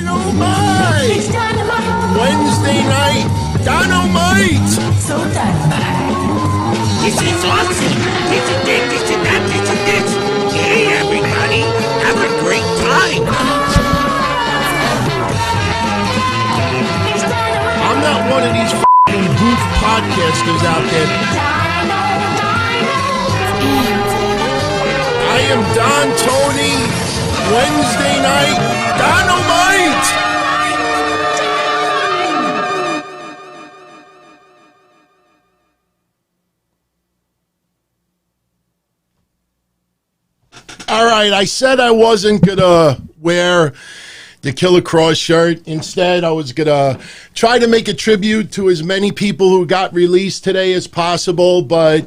Dynamite! It's Dynamite! Wednesday night Dynamite! So Dynamite! This is awesome! This is this, this is that, this is this! Hey, everybody! Have a great time! It's Dynamite! I'm not one of these f***ing goof podcasters out there. I am Don Tony, Wednesday night Dynamite! All right, I said I wasn't going to wear the Killer Cross shirt. Instead, I was going to try to make a tribute to as many people who got released today as possible. But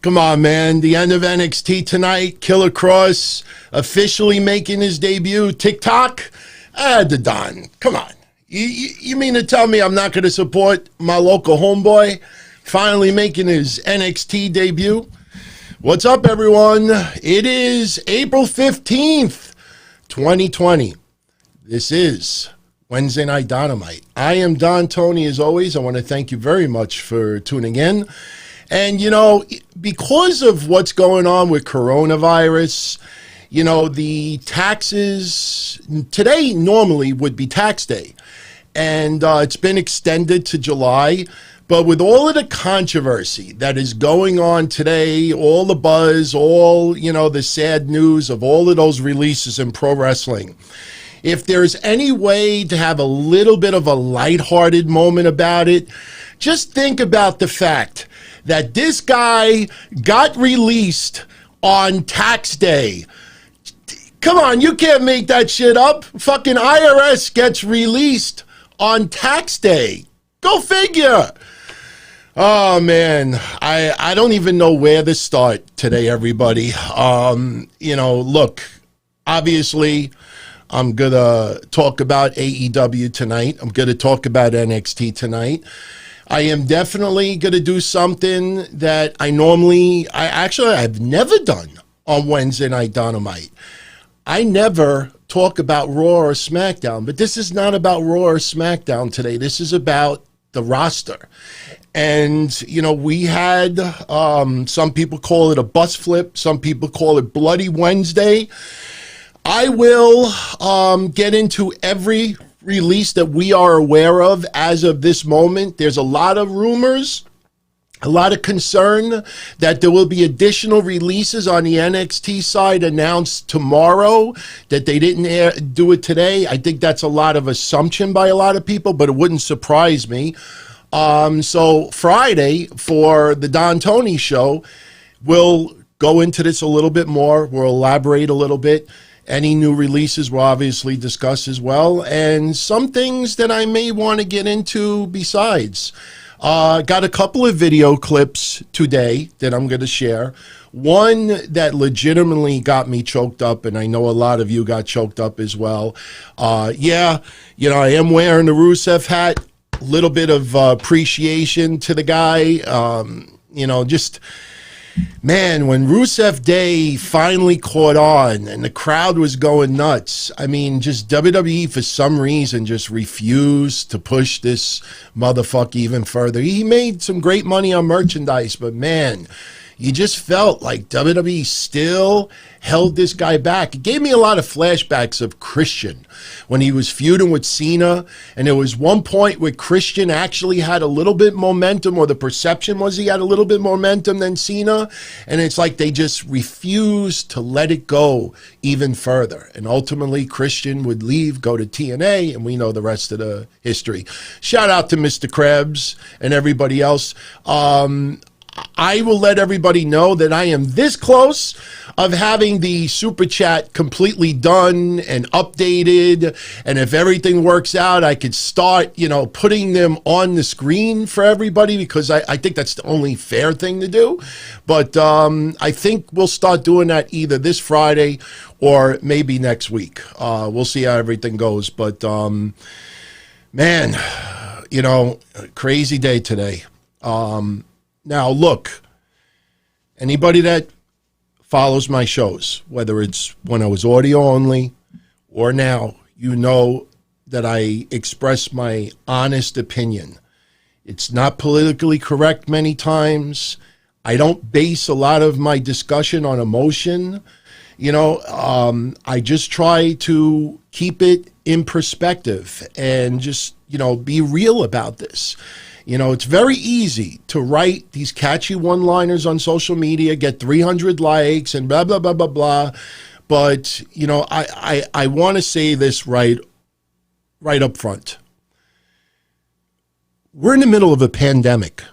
come on, man. The end of NXT tonight, Killer Cross officially making his debut. TikTok, the Don. Come on. You mean to tell me I'm not going to support my local homeboy finally making his NXT debut? What's up, everyone? It is April 15th, 2020. This is Wednesday Night Dynamite. I am Don Tony, as always. I want to thank you very much for tuning in. And, you know, because of what's going on with coronavirus, you know, the taxes today normally would be tax day. And it's been extended to July. But with all of the controversy that is going on today, all the buzz, all, you know, the sad news of all of those releases in pro wrestling, if there's any way to have a little bit of a lighthearted moment about it, just think about the fact that this guy got released on tax day. Come on, you can't make that shit up. Fucking IRS gets released on tax day. Go figure. Oh, man, I don't even know where to start today, everybody. You know, look, obviously, I'm going to talk about AEW tonight. I'm going to talk about NXT tonight. I am definitely going to do something that I've never done on Wednesday Night Dynamite. I never talk about Raw or SmackDown, but this is not about Raw or SmackDown today. This is about the roster. And, you know, we had, some people call it a bus flip. Some people call it Bloody Wednesday. I will get into every release that we are aware of as of this moment. There's a lot of rumors, a lot of concern that there will be additional releases on the NXT side announced tomorrow, that they didn't do it today. I think that's a lot of assumption by a lot of people, but it wouldn't surprise me. So Friday for the Don Tony show, we'll go into this a little bit more. We'll elaborate a little bit. Any new releases we'll obviously discuss as well. And some things that I may want to get into besides. Got a couple of video clips today that I'm going to share. One that legitimately got me choked up, and I know a lot of you got choked up as well. Yeah, you know, I am wearing the Rusev hat. A little bit of appreciation to the guy. You know, just, man, when Rusev Day finally caught on and the crowd was going nuts, I mean, just WWE for some reason just refused to push this motherfucker even further. He made some great money on merchandise, but man, you just felt like WWE still held this guy back. It gave me a lot of flashbacks of Christian when he was feuding with Cena. And there was one point where Christian actually had a little bit momentum, or the perception was he had a little bit more momentum than Cena. And it's like they just refused to let it go even further. And ultimately, Christian would leave, go to TNA, and we know the rest of the history. Shout out to Mr. Krebs and everybody else. I will let everybody know that I am this close of having the super chat completely done and updated. And if everything works out, I could start, you know, putting them on the screen for everybody, because I think that's the only fair thing to do. But I think we'll start doing that either this Friday or maybe next week. We'll see how everything goes. But, man, you know, crazy day today. Now, look, anybody that follows my shows, whether it's when I was audio only or now, you know that I express my honest opinion. It's not politically correct many times. I don't base a lot of my discussion on emotion. I just try to keep it in perspective and just, be real about this. It's very easy to write these catchy one-liners on social media, get 300 likes and blah, blah, blah, blah, blah. But, I want to say this right up front. We're in the middle of a pandemic.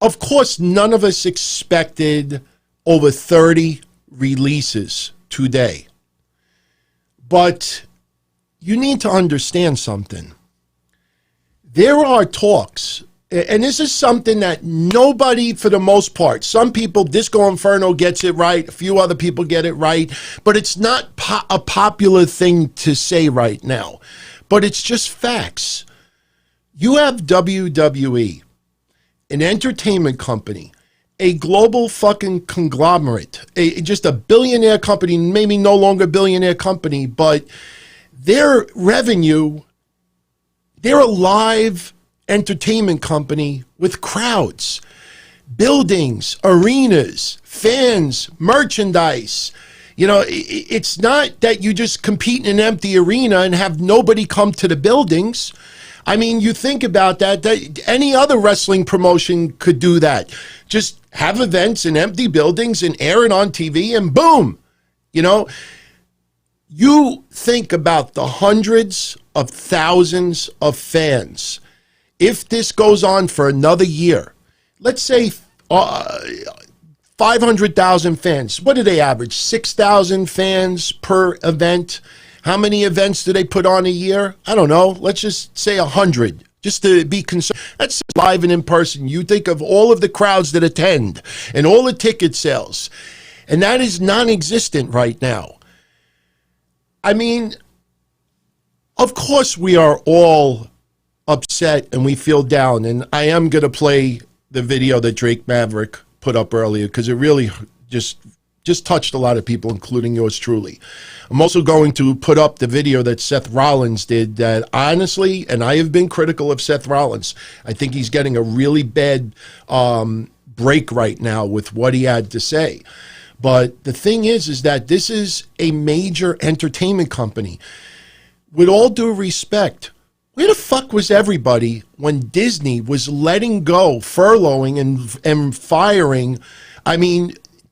Of course, none of us expected over 30 releases today. But you need to understand something. There are talks, and this is something that nobody, for the most part, some people, Disco Inferno gets it right, a few other people get it right, but it's not a popular thing to say right now. But it's just facts. You have WWE, an entertainment company, a global fucking conglomerate, just a billionaire company, maybe no longer billionaire company, but their revenue, they're a live entertainment company with crowds, buildings, arenas, fans, merchandise. It's not that you just compete in an empty arena and have nobody come to the buildings. I mean, you think about that any other wrestling promotion could do that. Just have events in empty buildings and air it on TV and boom. You think about the hundreds of thousands of fans. If this goes on for another year, let's say 500,000 fans. What do they average? 6,000 fans per event. How many events do they put on a year? I don't know. Let's just say 100, just to be concerned. That's live and in person. You think of all of the crowds that attend and all the ticket sales, and that is non-existent right now. I mean, of course we are all upset and we feel down, and I am going to play the video that Drake Maverick put up earlier because it really just touched a lot of people, including yours truly. I'm also going to put up the video that Seth Rollins did that honestly, and I have been critical of Seth Rollins, I think he's getting a really bad break right now with what he had to say. But the thing is that this is a major entertainment company. With all due respect, where the fuck was everybody when Disney was letting go, furloughing and firing,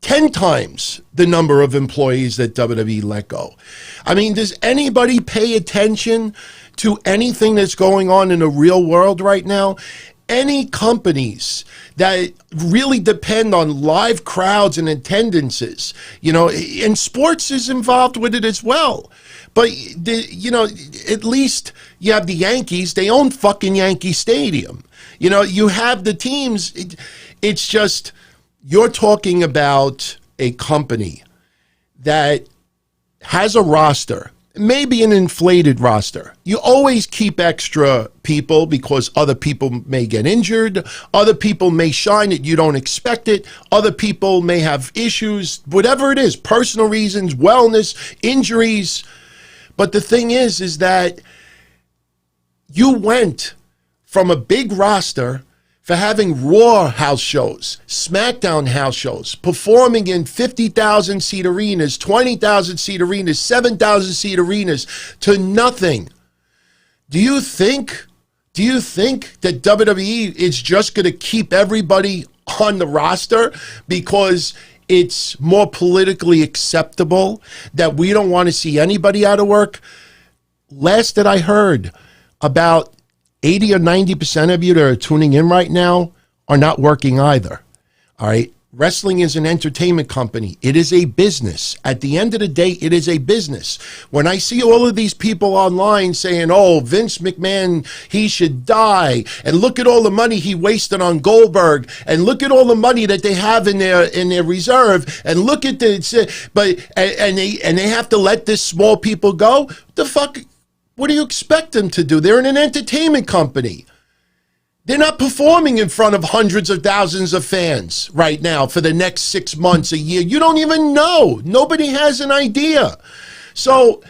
10 times the number of employees that WWE let go? I mean, does anybody pay attention to anything that's going on in the real world right now? Any companies that really depend on live crowds and attendances, and sports is involved with it as well. But, at least you have the Yankees. They own fucking Yankee Stadium. You have the teams. It's just, you're talking about a company that has a roster, maybe an inflated roster. You always keep extra people because other people may get injured. Other people may shine that you don't expect it. Other people may have issues, whatever it is, personal reasons, wellness, injuries. But the thing is that you went from a big roster for having Raw house shows, Smackdown house shows, performing in 50,000 seat arenas, 20,000 seat arenas, 7,000 seat arenas, to nothing. Do you think that WWE is just going to keep everybody on the roster because it's more politically acceptable, that we don't want to see anybody out of work? Last that I heard, about 80 or 90% of you that are tuning in right now are not working either. All right. Wrestling is an entertainment company. It is a business. At the end of the day, it is a business. When I see all of these people online saying, oh, Vince McMahon, he should die, and look at all the money he wasted on Goldberg, and look at all the money that they have in their reserve, and look at they have to let this small people go. The fuck? What do you expect them to do? They're in an entertainment company. They're not performing in front of hundreds of thousands of fans right now for the next 6 months, a year. You don't even know. Nobody has an idea. So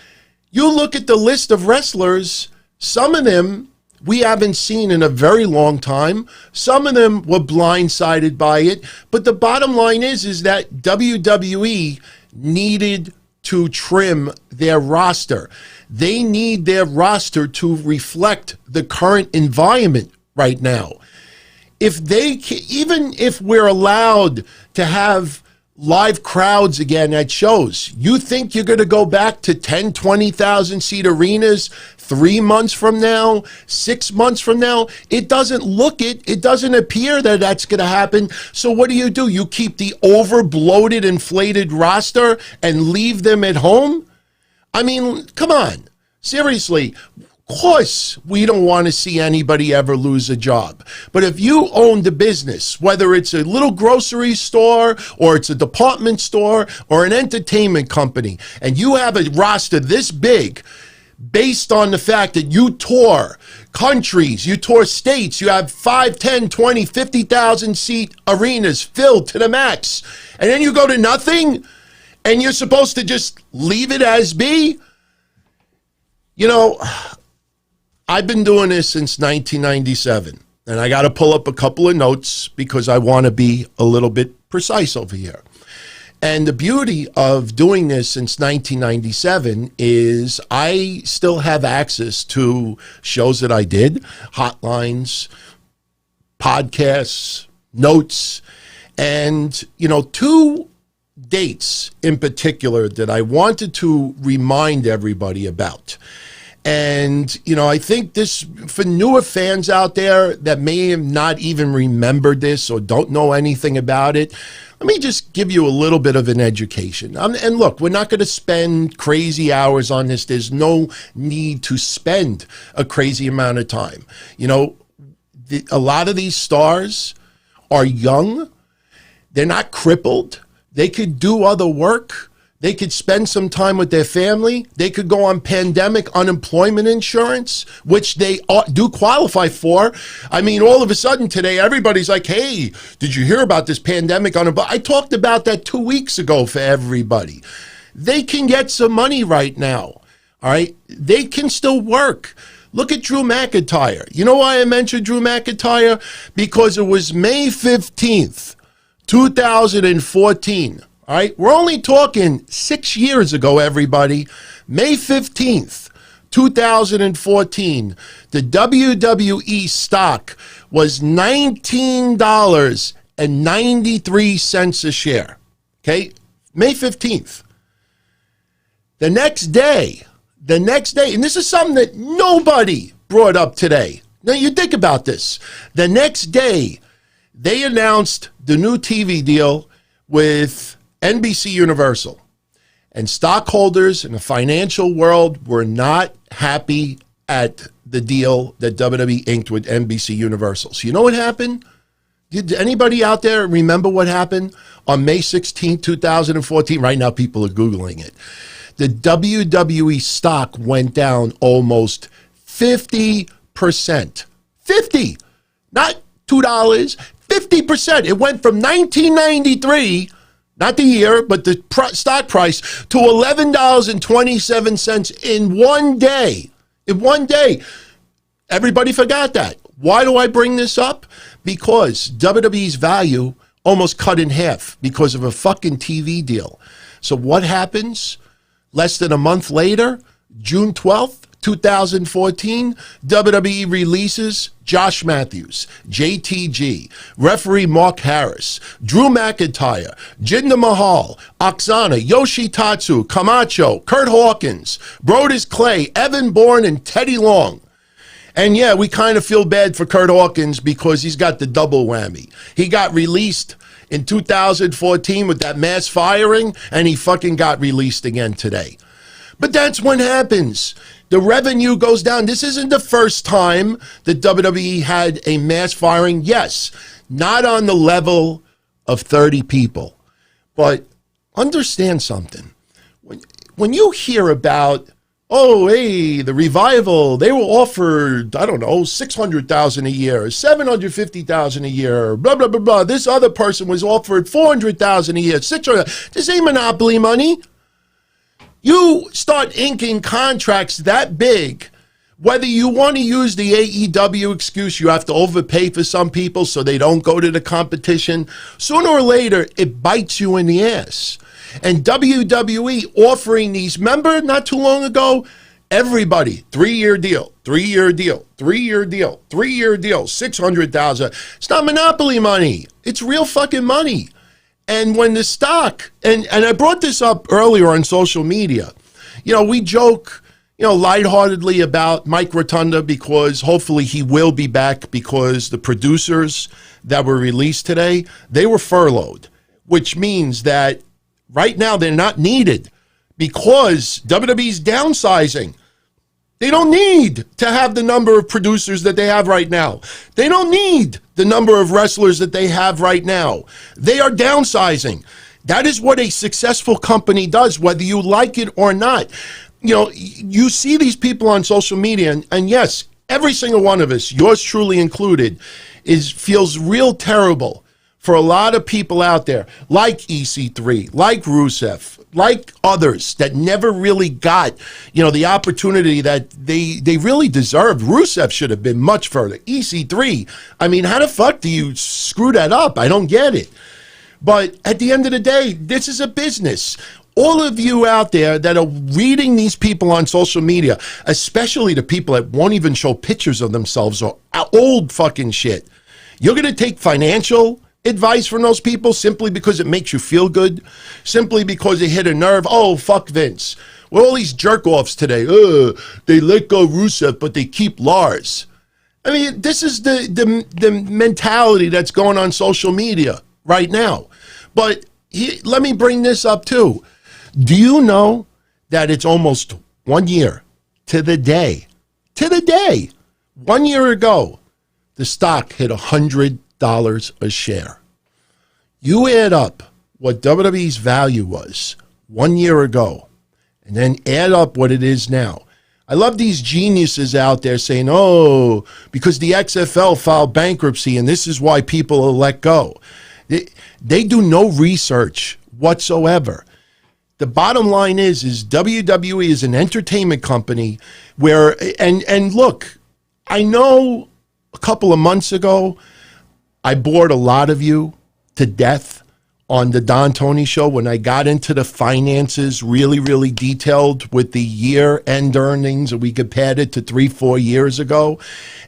You look at the list of wrestlers, some of them we haven't seen in a very long time. Some of them were blindsided by it. But the bottom line is that WWE needed to trim their roster. They need their roster to reflect the current environment right now. Even if we're allowed to have live crowds again at shows, you think you're going to go back to 10, 20,000 seat arenas 3 months from now, 6 months from now? It doesn't look it. It doesn't appear that that's going to happen. So what do? You keep the over bloated, inflated roster and leave them at home? I mean, come on. Seriously. Of course, we don't want to see anybody ever lose a job. But if you own the business, whether it's a little grocery store or it's a department store or an entertainment company, and you have a roster this big based on the fact that you tour countries, you tour states, you have 5, 10, 20, 50,000 seat arenas filled to the max, and then you go to nothing and you're supposed to just leave it as be? You know, I've been doing this since 1997, and I got to pull up a couple of notes because I want to be a little bit precise over here. And the beauty of doing this since 1997 is I still have access to shows that I did, hotlines, podcasts, notes, and, two dates in particular that I wanted to remind everybody about. And, I think this, for newer fans out there that may have not even remembered this or don't know anything about it, let me just give you a little bit of an education. And look, we're not going to spend crazy hours on this. There's no need to spend a crazy amount of time. A lot of these stars are young. They're not crippled. They could do other work. They could spend some time with their family. They could go on pandemic unemployment insurance, which they do qualify for. I mean, all of a sudden today, everybody's like, hey, did you hear about this pandemic unemployment? I talked about that 2 weeks ago for everybody. They can get some money right now, all right? They can still work. Look at Drew McIntyre. You know why I mentioned Drew McIntyre? Because it was May 15th, 2014. All right, we're only talking 6 years ago, everybody. May 15th, 2014, the WWE stock was $19.93 a share. Okay, May 15th. The next day, and this is something that nobody brought up today. Now, you think about this. The next day, they announced the new TV deal with NBC Universal, and stockholders in the financial world were not happy at the deal that WWE inked with NBC Universal. So you know what happened? Did anybody out there remember what happened on May 16, 2014? Right now people are Googling it. The WWE stock went down almost 50%. 50, not $2, 50%. It went from 1993, not the year, but the stock price, to $11.27 in 1 day. In 1 day. Everybody forgot that. Why do I bring this up? Because WWE's value almost cut in half because of a fucking TV deal. So what happens? Less than a month later, June 12th, 2014, WWE releases Josh Matthews, JTG, referee Mark Harris, Drew McIntyre, Jinder Mahal, Oksana, Yoshitatsu, Camacho, Kurt Hawkins, Brodus Clay, Evan Bourne, and Teddy Long. And yeah, we kind of feel bad for Kurt Hawkins because he's got the double whammy. He got released in 2014 with that mass firing, and he fucking got released again today. But that's what happens. The revenue goes down. This isn't the first time that WWE had a mass firing. Yes, not on the level of 30 people. But understand something. When you hear about, oh, hey, the Revival, they were offered, I don't know, $600,000 a year, $750,000 a year, blah, blah, blah, blah. This other person was offered $400,000 a year, etc. This ain't monopoly money. You start inking contracts that big, whether you want to use the AEW excuse, you have to overpay for some people so they don't go to the competition. Sooner or later, it bites you in the ass. And WWE offering these, remember not too long ago, everybody, 3-year deal, 3-year deal, 3-year deal, 3-year deal, $600,000. It's not monopoly money. It's real fucking money. And when the stock, and I brought this up earlier on social media, we joke, lightheartedly about Mike Rotunda because hopefully he will be back because the producers that were released today, they were furloughed, which means that right now they're not needed because WWE's downsizing. They don't need to have the number of producers that they have right now. They don't need the number of wrestlers that they have right now. They are downsizing. That is what a successful company does, whether you like it or not. You see these people on social media, and yes, every single one of us, yours truly included, feels real terrible for a lot of people out there, like EC3, like Rusev, like others that never really got, the opportunity that they really deserved. Rusev should have been much further. EC3, I mean, how the fuck do you screw that up? I don't get it. But at the end of the day, this is a business. All of you out there that are reading these people on social media, especially the people that won't even show pictures of themselves or old fucking shit, you're going to take financial advice from those people simply because it makes you feel good, simply because it hit a nerve. Oh, fuck Vince. Well, all these jerk-offs today, they let go Rusev, but they keep Lars. I mean, this is the mentality that's going on social media right now. But let me bring this up too. Do you know that it's almost 1 year to the day, 1 year ago, the stock hit $100 a share. You add up what WWE's value was 1 year ago, and then add up what it is now. I love these geniuses out there saying, oh, because the XFL filed bankruptcy and this is why people will let go. They do no research whatsoever. The bottom line is WWE is an entertainment company where, and look, I know a couple of months ago, I bored a lot of you to death on the Don Tony show when I got into the finances really, really detailed with the year-end earnings, and we compared it to 3-4 years ago.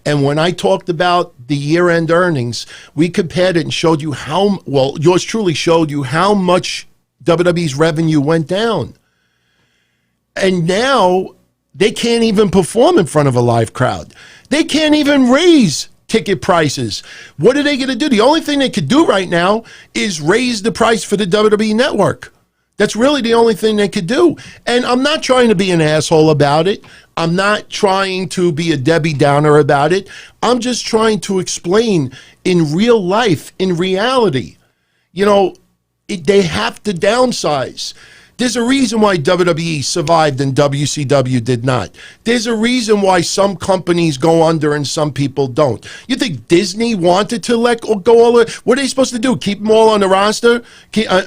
And when I talked about the year-end earnings, we compared it and showed you yours truly showed you how much WWE's revenue went down. And now they can't even perform in front of a live crowd. They can't even raise ticket prices. What are they going to do? The only thing they could do right now is raise the price for the WWE network. That's really the only thing they could do. And I'm not trying to be an asshole about it. I'm not trying to be a Debbie Downer about it. I'm just trying to explain in real life, in reality, they have to downsize. There's a reason why WWE survived and WCW did not. There's a reason why some companies go under and some people don't. You think Disney wanted to let go all the... What are they supposed to do? Keep them all on the roster?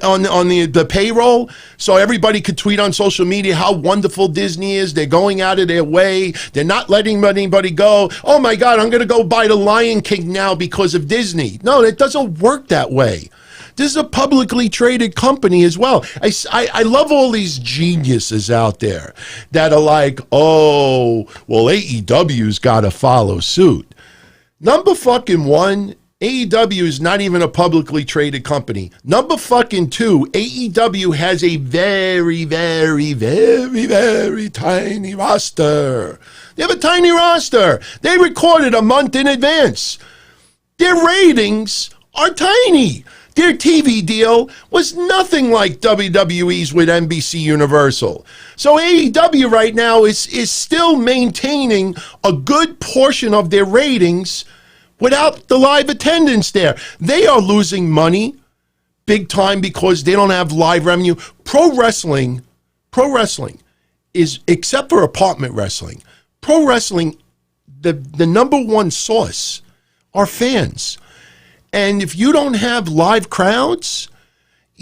On the payroll? So everybody could tweet on social media how wonderful Disney is. They're going out of their way. They're not letting anybody go. Oh my God, I'm going to go buy the Lion King now because of Disney. No, it doesn't work that way. This is a publicly traded company as well. I love all these geniuses out there that are like, oh, well, AEW's got to follow suit. Number fucking one, AEW is not even a publicly traded company. Number fucking two, AEW has a very, very, very, very tiny roster. They have a tiny roster. They recorded a month in advance. Their ratings are tiny. Their TV deal was nothing like WWE's with NBC Universal. So AEW right now is still maintaining a good portion of their ratings without the live attendance there. They are losing money big time because they don't have live revenue. Pro wrestling is, except for apartment wrestling, pro wrestling, the number one source are fans. And if you don't have live crowds,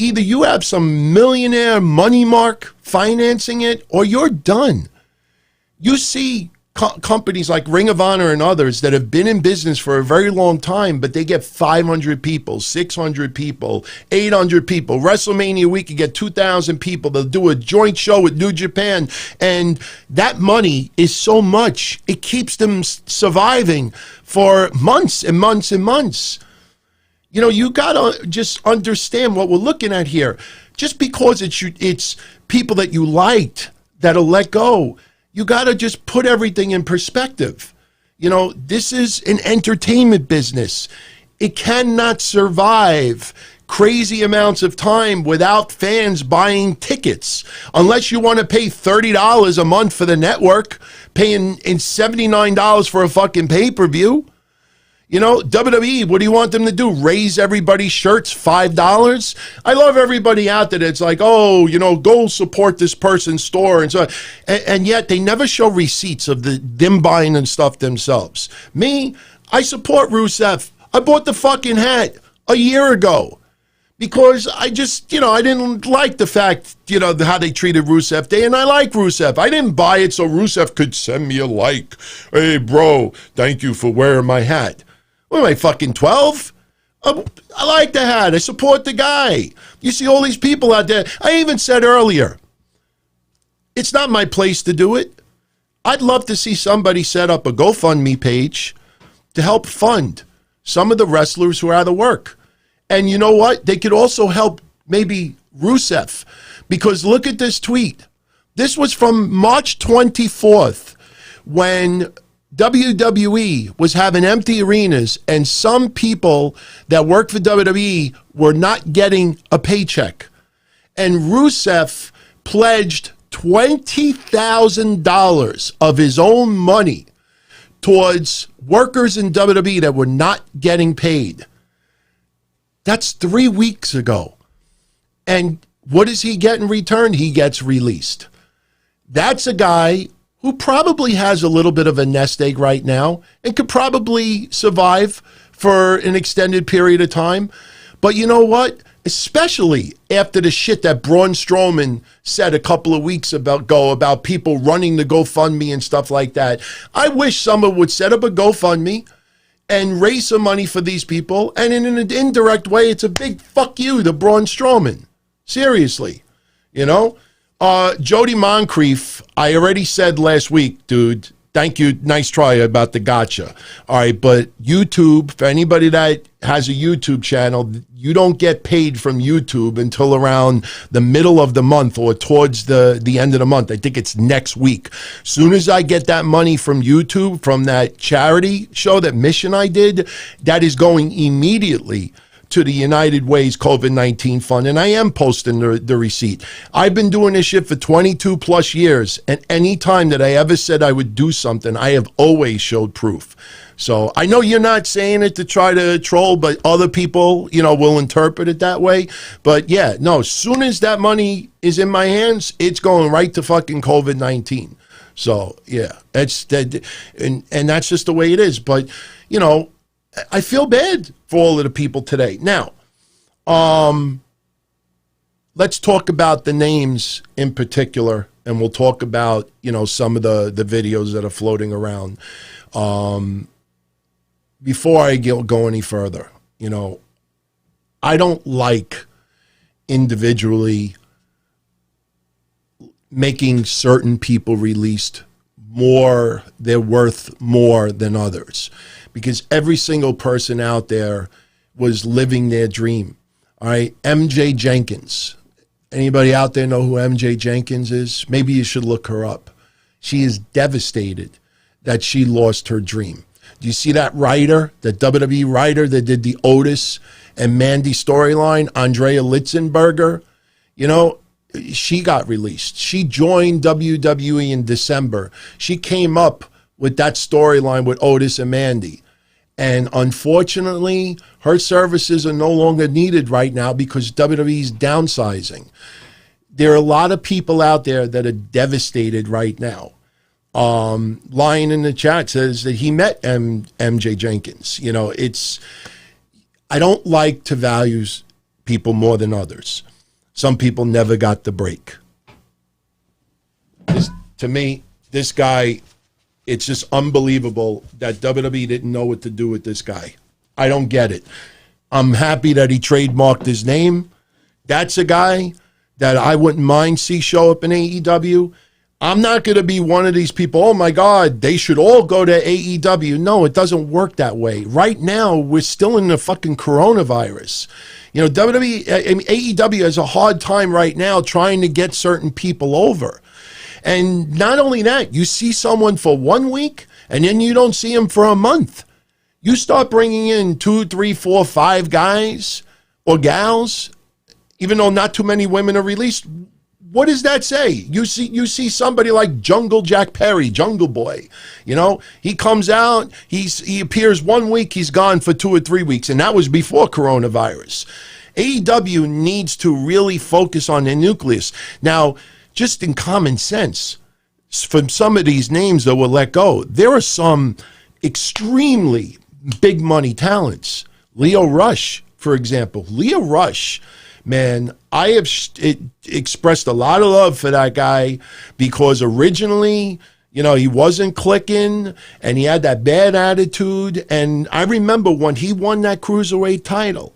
either you have some millionaire money mark financing it, or you're done. You see companies like Ring of Honor and others that have been in business for a very long time, but they get 500 people, 600 people, 800 people. WrestleMania week, you get 2,000 people. They'll do a joint show with New Japan, and that money is so much, it keeps them surviving for months and months and months. You know, you got to just understand what we're looking at here. Just because it's people that you liked that'll let go, you got to just put everything in perspective. You know, this is an entertainment business. It cannot survive crazy amounts of time without fans buying tickets. Unless you want to pay $30 a month for the network, paying $79 for a fucking pay-per-view. You know, WWE, what do you want them to do? Raise everybody's shirts $5? I love everybody out there that's like, oh, you know, go support this person's store and so, and yet they never show receipts of them buying and stuff themselves. Me, I support Rusev. I bought the fucking hat a year ago because I just, you know, I didn't like the fact, you know, how they treated Rusev Day, and I like Rusev. I didn't buy it so Rusev could send me a like. Hey, bro, thank you for wearing my hat. What am I, fucking 12? I like the hat. I support the guy. You see all these people out there. I even said earlier, it's not my place to do it. I'd love to see somebody set up a GoFundMe page to help fund some of the wrestlers who are out of work. And you know what? They could also help maybe Rusev, because look at this tweet. This was from March 24th when WWE was having empty arenas and some people that worked for WWE were not getting a paycheck. And Rusev pledged $20,000 of his own money towards workers in WWE that were not getting paid. That's 3 weeks ago. And what does he get in return? He gets released. That's a guy who probably has a little bit of a nest egg right now and could probably survive for an extended period of time. But you know what? Especially after the shit that Braun Strowman said a couple of weeks ago about people running the GoFundMe and stuff like that, I wish someone would set up a GoFundMe and raise some money for these people. And in an indirect way, it's a big fuck you to Braun Strowman. Seriously, you know? Jody Moncrief, I already said last week, dude, thank you, nice try about the gotcha. All right, but YouTube, for anybody that has a YouTube channel, you don't get paid from YouTube until around the middle of the month or towards the end of the month. I think it's next week. Soon as I get that money from YouTube, from that charity show, that mission I did, that is going immediately to the United Way's COVID-19 fund, and I am posting the receipt. I've been doing this shit for 22 plus years, and any time that I ever said I would do something, I have always showed proof. So I know you're not saying it to try to troll, but other people, you know, will interpret it that way. But yeah, no, as soon as that money is in my hands, it's going right to fucking COVID-19. So yeah, it's that, and that's just the way it is. But you know, I feel bad for all of the people today. Now, let's talk about the names in particular, and we'll talk about, you know, some of the videos that are floating around. Before I go any further, you know, I don't like individually making certain people released more, they're worth more than others, because every single person out there was living their dream. All right, MJ Jenkins. Anybody out there know who MJ Jenkins is? Maybe you should look her up. She is devastated that she lost her dream. Do you see that writer, the WWE writer that did the Otis and Mandy storyline, Andrea Litzenberger? You know, she got released. She joined WWE in December. She came up with that storyline with Otis and Mandy. And unfortunately, her services are no longer needed right now because WWE's downsizing. There are a lot of people out there that are devastated right now. Lion in the chat says that he met MJ Jenkins. You know, I don't like to people more than others. Some people never got the break. To me, this guy, it's just unbelievable that WWE didn't know what to do with this guy. I don't get it. I'm happy that he trademarked his name. That's a guy that I wouldn't mind see show up in AEW. I'm not going to be one of these people, oh my God, they should all go to AEW. No, it doesn't work that way. Right now, we're still in the fucking coronavirus. You know, AEW has a hard time right now trying to get certain people over. And not only that, you see someone for 1 week and then you don't see him for a month. You start bringing in 2, 3, 4, 5 guys or gals, even though not too many women are released. What does that say? You see somebody like Jungle Jack Perry, Jungle Boy. You know, he comes out, he appears 1 week, he's gone for 2 or 3 weeks, and that was before coronavirus. AEW needs to really focus on their nucleus. Now, just in common sense, from some of these names that were let go, there are some extremely big money talents. Leo Rush, for example. Leo Rush, man, I have expressed a lot of love for that guy because originally, you know, he wasn't clicking and he had that bad attitude. And I remember when he won that Cruiserweight title,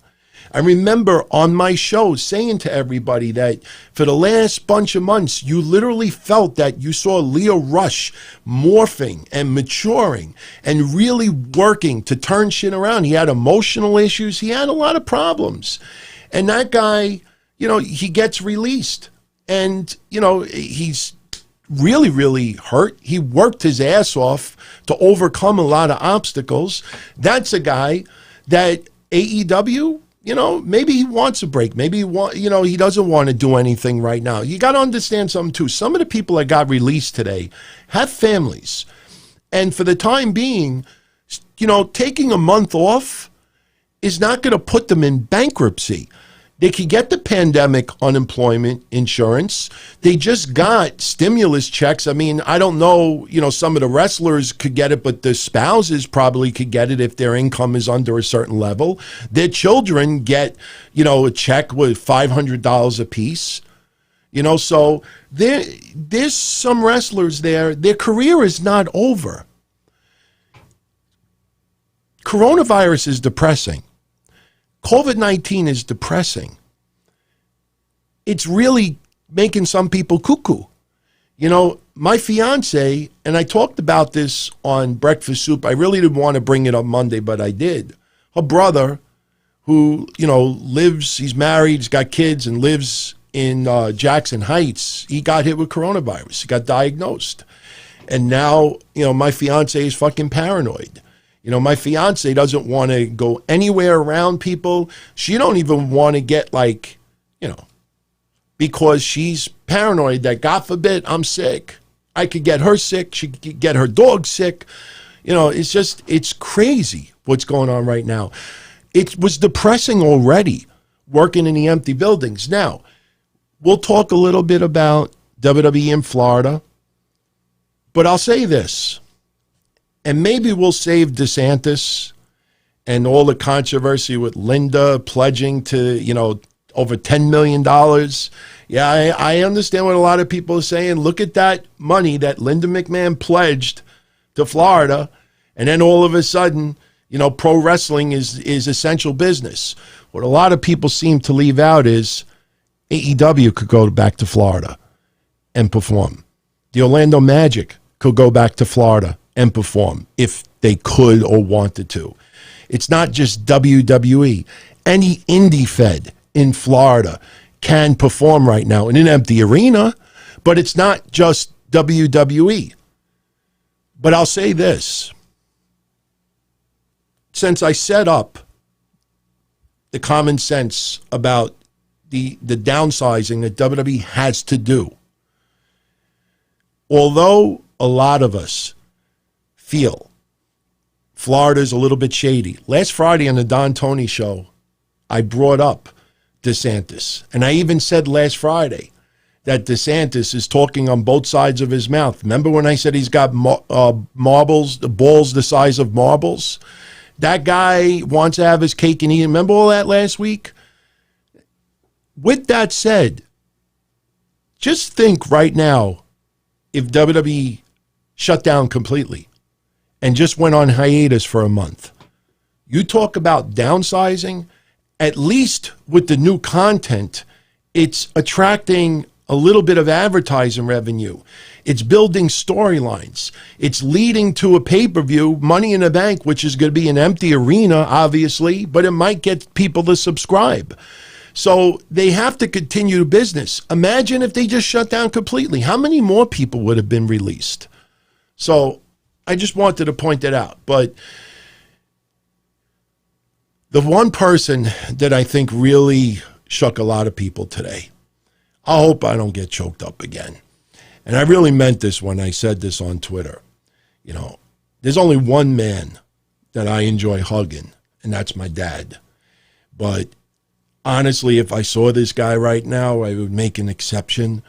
I remember on my show saying to everybody that for the last bunch of months, you literally felt that you saw Leo Rush morphing and maturing and really working to turn shit around. He had emotional issues. He had a lot of problems. And that guy, you know, he gets released. And, you know, he's really, really hurt. He worked his ass off to overcome a lot of obstacles. That's a guy that AEW, you know, maybe he wants a break. Maybe he doesn't want to do anything right now. You got to understand something too. Some of the people that got released today have families. And for the time being, you know, taking a month off is not going to put them in bankruptcy. They could get the pandemic unemployment insurance. They just got stimulus checks. I mean, I don't know, you know, some of the wrestlers could get it, but the spouses probably could get it if their income is under a certain level. Their children get, you know, a check with $500 a piece. You know, so there's some wrestlers there. Their career is not over. Coronavirus is depressing. COVID-19 is depressing. It's really making some people cuckoo. You know, my fiance, and I talked about this on Breakfast Soup. I really didn't want to bring it up Monday, but I did. Her brother, who, you know, lives, he's married, he's got kids, and lives in Jackson Heights, he got hit with coronavirus. He got diagnosed. And now, you know, my fiance is fucking paranoid. You know, my fiance doesn't want to go anywhere around people. She don't even want to get like, you know, because she's paranoid that God forbid I'm sick. I could get her sick. She could get her dog sick. You know, it's crazy what's going on right now. It was depressing already working in the empty buildings. Now, we'll talk a little bit about WWE in Florida, but I'll say this. And maybe we'll save DeSantis and all the controversy with Linda pledging to, you know, over $10 million. Yeah, I understand what a lot of people are saying. Look at that money that Linda McMahon pledged to Florida. And then all of a sudden, you know, pro wrestling is essential business. What a lot of people seem to leave out is AEW could go back to Florida and perform. The Orlando Magic could go back to Florida and perform if they could or wanted to. It's not just WWE. Any indie fed in Florida can perform right now in an empty arena, but it's not just WWE. But I'll say this. Since I set up the common sense about the downsizing that WWE has to do, although a lot of us feel Florida's a little bit shady. Last Friday on the Don Tony show, I brought up DeSantis. And I even said last Friday that DeSantis is talking on both sides of his mouth. Remember when I said he's got marbles, the balls the size of marbles? That guy wants to have his cake and eat. Remember all that last week? with that said, just think right now if WWE shut down completely and just went on hiatus for a month. You talk about downsizing, at least with the new content, it's attracting a little bit of advertising revenue. It's building storylines. It's leading to a pay-per-view, Money in the Bank, which is going to be an empty arena, obviously, but it might get people to subscribe. So they have to continue business. Imagine if they just shut down completely. How many more people would have been released? So I just wanted to point that out. But the one person that I think really shook a lot of people today, I hope I don't get choked up again. And I really meant this when I said this on Twitter. You know, there's only one man that I enjoy hugging, and that's my dad. But honestly, if I saw this guy right now, I would make an exception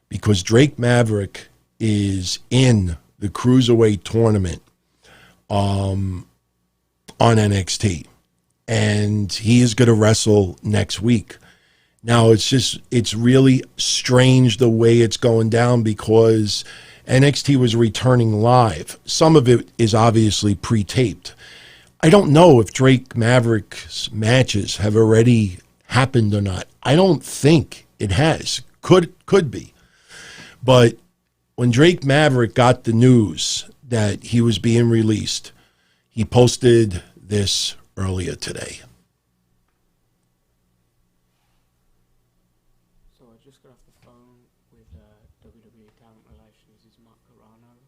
because Drake Maverick is in the Cruiserweight tournament on NXT. And he is going to wrestle next week. Now, it's really strange the way it's going down because NXT was returning live. Some of it is obviously pre-taped. I don't know if Drake Maverick's matches have already happened or not. I don't think it has. Could be. But when Drake Maverick got the news that he was being released, he posted this earlier today. So I just got off the phone with WWE Talent Relations' Hagar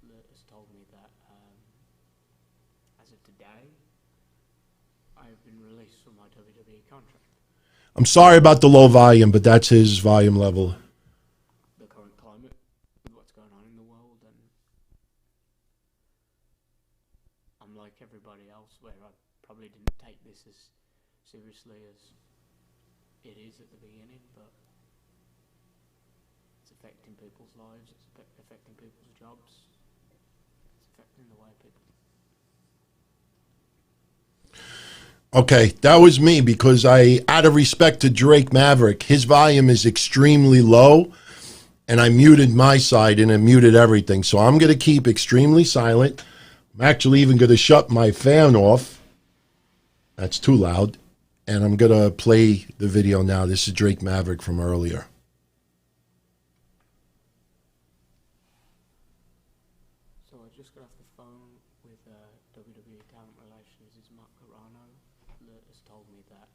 that has told me that as of today, I've been released from my WWE contract. I'm sorry about the low volume, but that's his volume level. The current climate, with what's going on in the world, and I'm like everybody else where I probably didn't take this as seriously as it is at the beginning, but it's affecting people's lives, it's affecting people's jobs, it's affecting the way people... Okay, that was me because out of respect to Drake Maverick, his volume is extremely low, and I muted my side and I muted everything. So I'm going to keep extremely silent. I'm actually even going to shut my fan off. That's too loud. And I'm going to play the video now. This is Drake Maverick from earlier. So I just got off the phone with WWE Talent Relations' Hagar that has told me that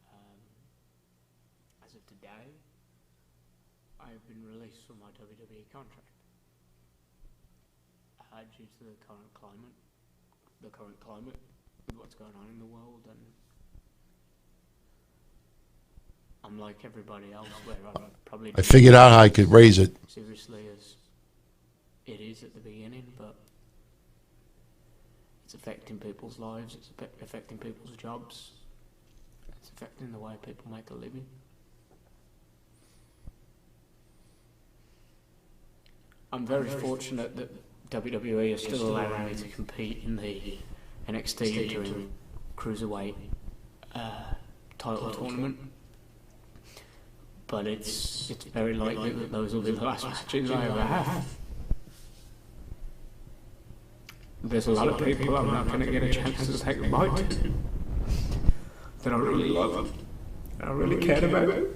as of today, I've been released from my WWE contract due to the current climate with what's going on in the world, and I'm like everybody else where I figured out how I could raise it seriously as it is at the beginning, but it's affecting people's lives, it's affecting people's jobs, it's affecting the way people make a living. I'm very fortunate that WWE is still allowing me to compete in the NXT Interim Cruiserweight title tournament, but it's very likely that those will be the last matches I ever have. There's a lot of people I'm not going to get a chance to say goodbye to that I really love, that I really cared about,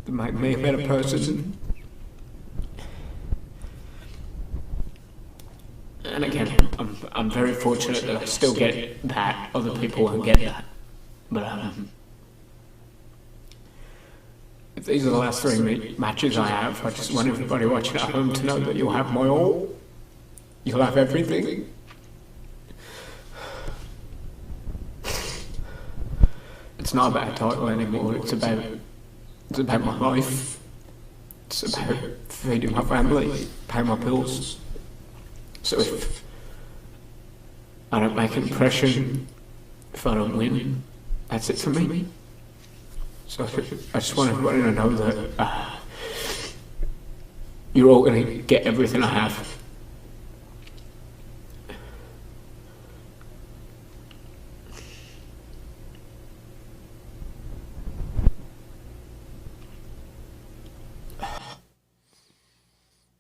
that make me a better person. And again, I'm very fortunate that I still get that. Other people won't get that. But if these are the last three matches I have, I just want everybody watching at home to know that you'll have my all. You'll have everything. It's not about a title anymore. It's about my life. It's about feeding my family, paying my bills. So if I don't make an impression, if I don't win, that's it for me. So I just want everybody to know that you're all going to get everything I have.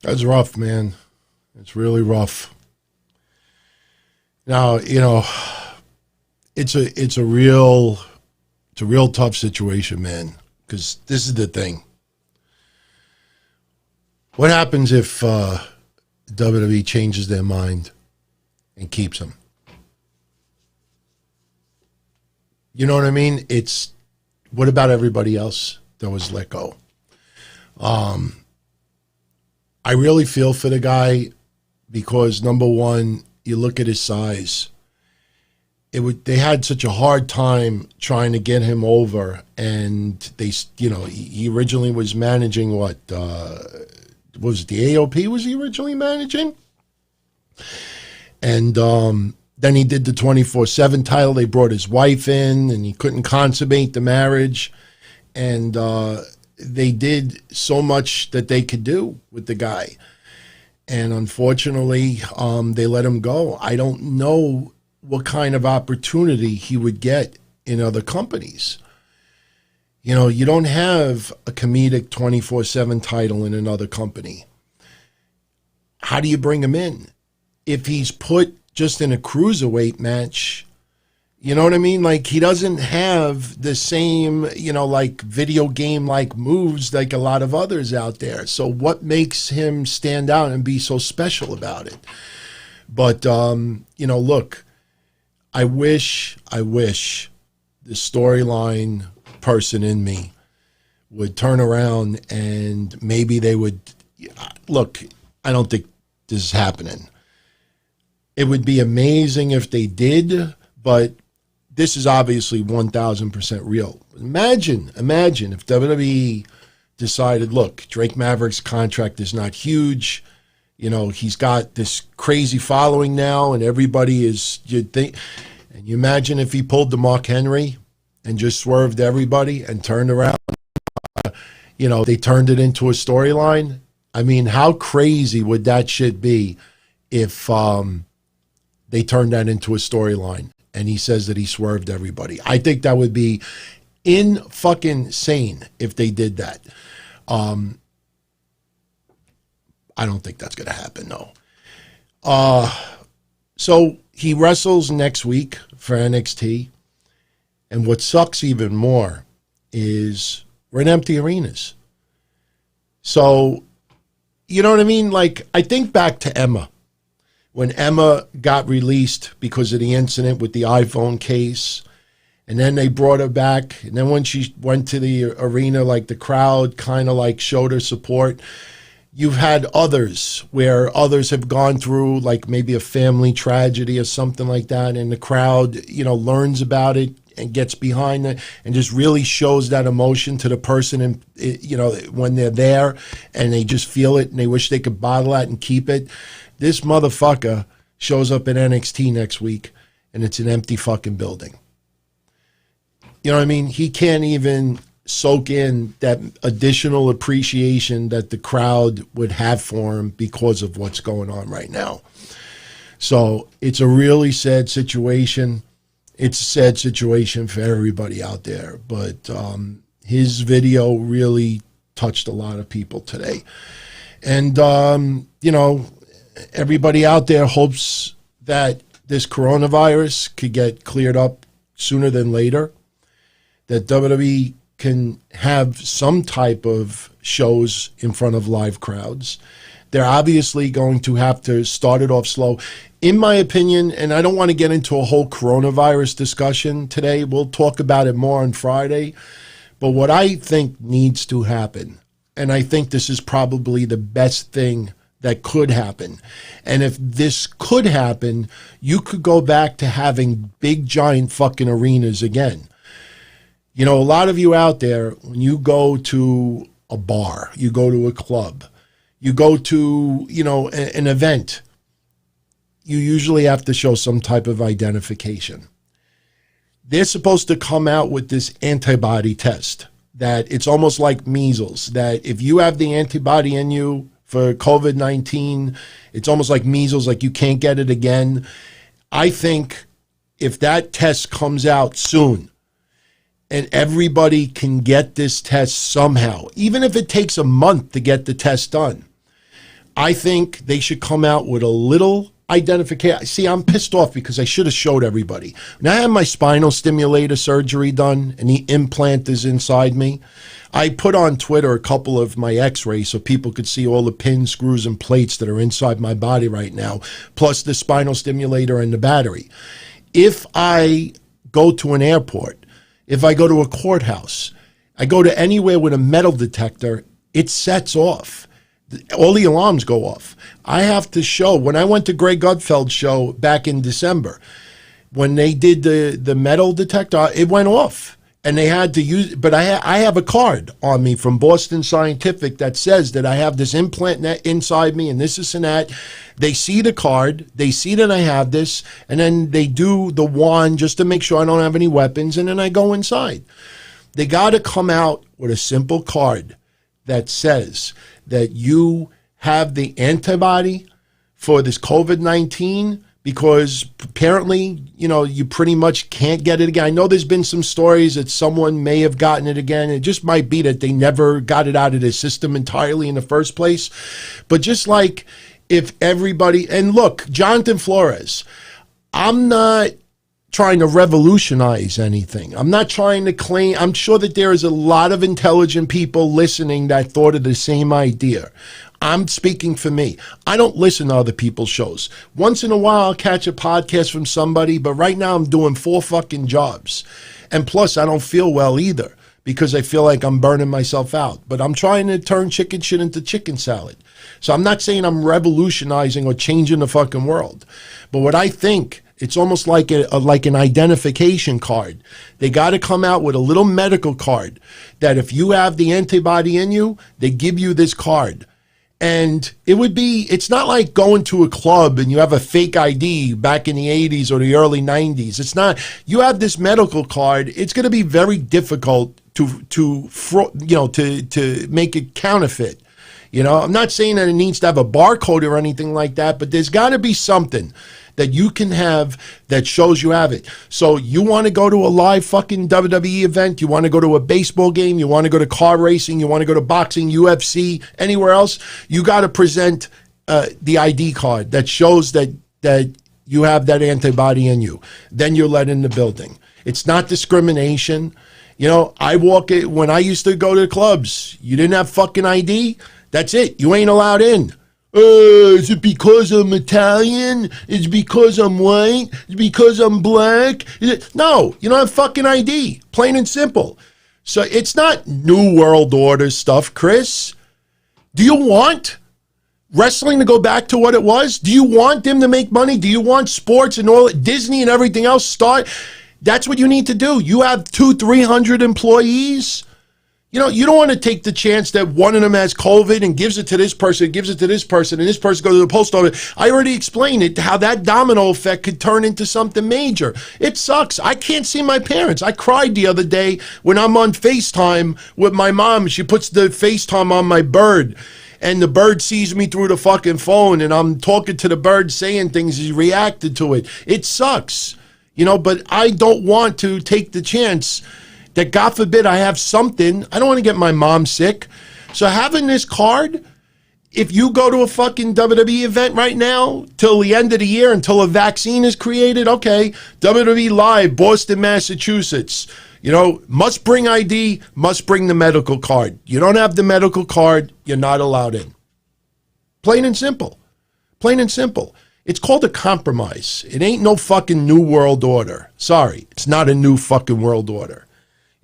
That's rough, man. It's really rough. Now, it's a real tough situation, man, because this is the thing. What happens if WWE changes their mind and keeps him? You know what I mean? What about everybody else that was let go? I really feel for the guy because, number one, you look at his size. They had such a hard time trying to get him over, and he originally was managing what was it, the AOP? Was he originally managing? And then he did the 24/7 title. They brought his wife in, and he couldn't consummate the marriage, and they did so much that they could do with the guy. And unfortunately, they let him go. I don't know what kind of opportunity he would get in other companies. You don't have a comedic 24/7 title in another company. How do you bring him in? If he's put just in a cruiserweight match, you know what I mean? Like, he doesn't have the same, like video game like moves like a lot of others out there. So what makes him stand out and be so special about it? But, look, I wish the storyline person in me would turn around and maybe they would, look, I don't think this is happening. It would be amazing if they did, but this is obviously 1,000% real. Imagine if WWE decided, look, Drake Maverick's contract is not huge. He's got this crazy following now, and everybody is, and you imagine if he pulled the Mark Henry and just swerved everybody and turned around, they turned it into a storyline. I mean, how crazy would that shit be if they turned that into a storyline and he says that he swerved everybody? I think that would be in-fucking-sane if they did that. I don't think that's going to happen, though. So he wrestles next week for NXT. And what sucks even more is we're in empty arenas. So, you know what I mean? Like, I think back to Emma. When Emma got released because of the incident with the iPhone case, and then they brought her back, and then when she went to the arena, like, the crowd kind of like showed her support. You've had others where others have gone through like maybe a family tragedy or something like that, and the crowd, learns about it and gets behind it and just really shows that emotion to the person, and when they're there and they just feel it and they wish they could bottle that and keep it. This motherfucker shows up at NXT next week and it's an empty fucking building. You know what I mean? He can't even soak in that additional appreciation that the crowd would have for him because of what's going on right now. So it's a really sad situation. It's a sad situation for everybody out there. But his video really touched a lot of people today. And, everybody out there hopes that this coronavirus could get cleared up sooner than later, that WWE can have some type of shows in front of live crowds. They're obviously going to have to start it off slow. In my opinion, and I don't want to get into a whole coronavirus discussion today, we'll talk about it more on Friday, but what I think needs to happen, and I think this is probably the best thing that could happen. And if this could happen, you could go back to having big, giant fucking arenas again. A lot of you out there, when you go to a bar, you go to a club, you go to, an event, you usually have to show some type of identification. They're supposed to come out with this antibody test that it's almost like measles, that if you have the antibody in you for COVID-19, it's almost like measles, like you can't get it again. I think if that test comes out soon and everybody can get this test somehow, even if it takes a month to get the test done, I think they should come out with a little identification. See, I'm pissed off because I should have showed everybody. When I had my spinal stimulator surgery done and the implant is inside me, I put on Twitter a couple of my x-rays so people could see all the pins, screws, and plates that are inside my body right now, plus the spinal stimulator and the battery. If I go to an airport, if I go to a courthouse, I go to anywhere with a metal detector, it sets off. All the alarms go off. I have to show, when I went to Greg Gutfeld's show back in December, when they did the metal detector, it went off. And they had to use, but I have a card on me from Boston Scientific that says that I have this implant inside me and this and that. They see the card, they see that I have this, and then they do the wand just to make sure I don't have any weapons, and then I go inside. They got to come out with a simple card that says that you have the antibody for this COVID-19, because apparently, you pretty much can't get it again. I know there's been some stories that someone may have gotten it again. It just might be that they never got it out of their system entirely in the first place. But just like if everybody, and look, Jonathan Flores, I'm not trying to revolutionize anything. I'm not trying to claim, I'm sure that there is a lot of intelligent people listening that thought of the same idea. I'm speaking for me. I don't listen to other people's shows. Once in a while, I'll catch a podcast from somebody, but right now I'm doing 4 fucking jobs. And plus, I don't feel well either because I feel like I'm burning myself out. But I'm trying to turn chicken shit into chicken salad. So I'm not saying I'm revolutionizing or changing the fucking world. But what I think, it's almost like like an identification card. They got to come out with a little medical card that if you have the antibody in you, they give you this card. And it's not like going to a club and you have a fake ID back in the 80s or the early 90s. It's not, you have this medical card. It's going to be very difficult to make it counterfeit. I'm not saying that it needs to have a barcode or anything like that, but there's got to be something that you can have that shows you have it. So you want to go to a live fucking WWE event, you want to go to a baseball game, you want to go to car racing, you want to go to boxing, UFC, anywhere else, you got to present the ID card that shows that you have that antibody in you. Then you're let in the building. It's not discrimination. When I used to go to the clubs, you didn't have fucking ID, that's it. You ain't allowed in. Is it because I'm Italian? Is it because I'm white? Is it because I'm black? No, you don't have fucking ID. Plain and simple. So it's not New World Order stuff, Chris. Do you want wrestling to go back to what it was? Do you want them to make money? Do you want sports and all Disney and everything else start? That's what you need to do. You have 200-300 employees. You don't want to take the chance that one of them has COVID and gives it to this person, and this person goes to the post office. I already explained it, how that domino effect could turn into something major. It sucks. I can't see my parents. I cried the other day when I'm on FaceTime with my mom. She puts the FaceTime on my bird, and the bird sees me through the fucking phone, and I'm talking to the bird, saying things. He reacted to it. It sucks, but I don't want to take the chance that God forbid I have something. I don't want to get my mom sick. So having this card, if you go to a fucking WWE event right now till the end of the year, until a vaccine is created, okay, WWE Live, Boston, Massachusetts, must bring ID, must bring the medical card. You don't have the medical card, you're not allowed in. Plain and simple. Plain and simple. It's called a compromise. It ain't no fucking New World Order. Sorry, it's not a new fucking world order.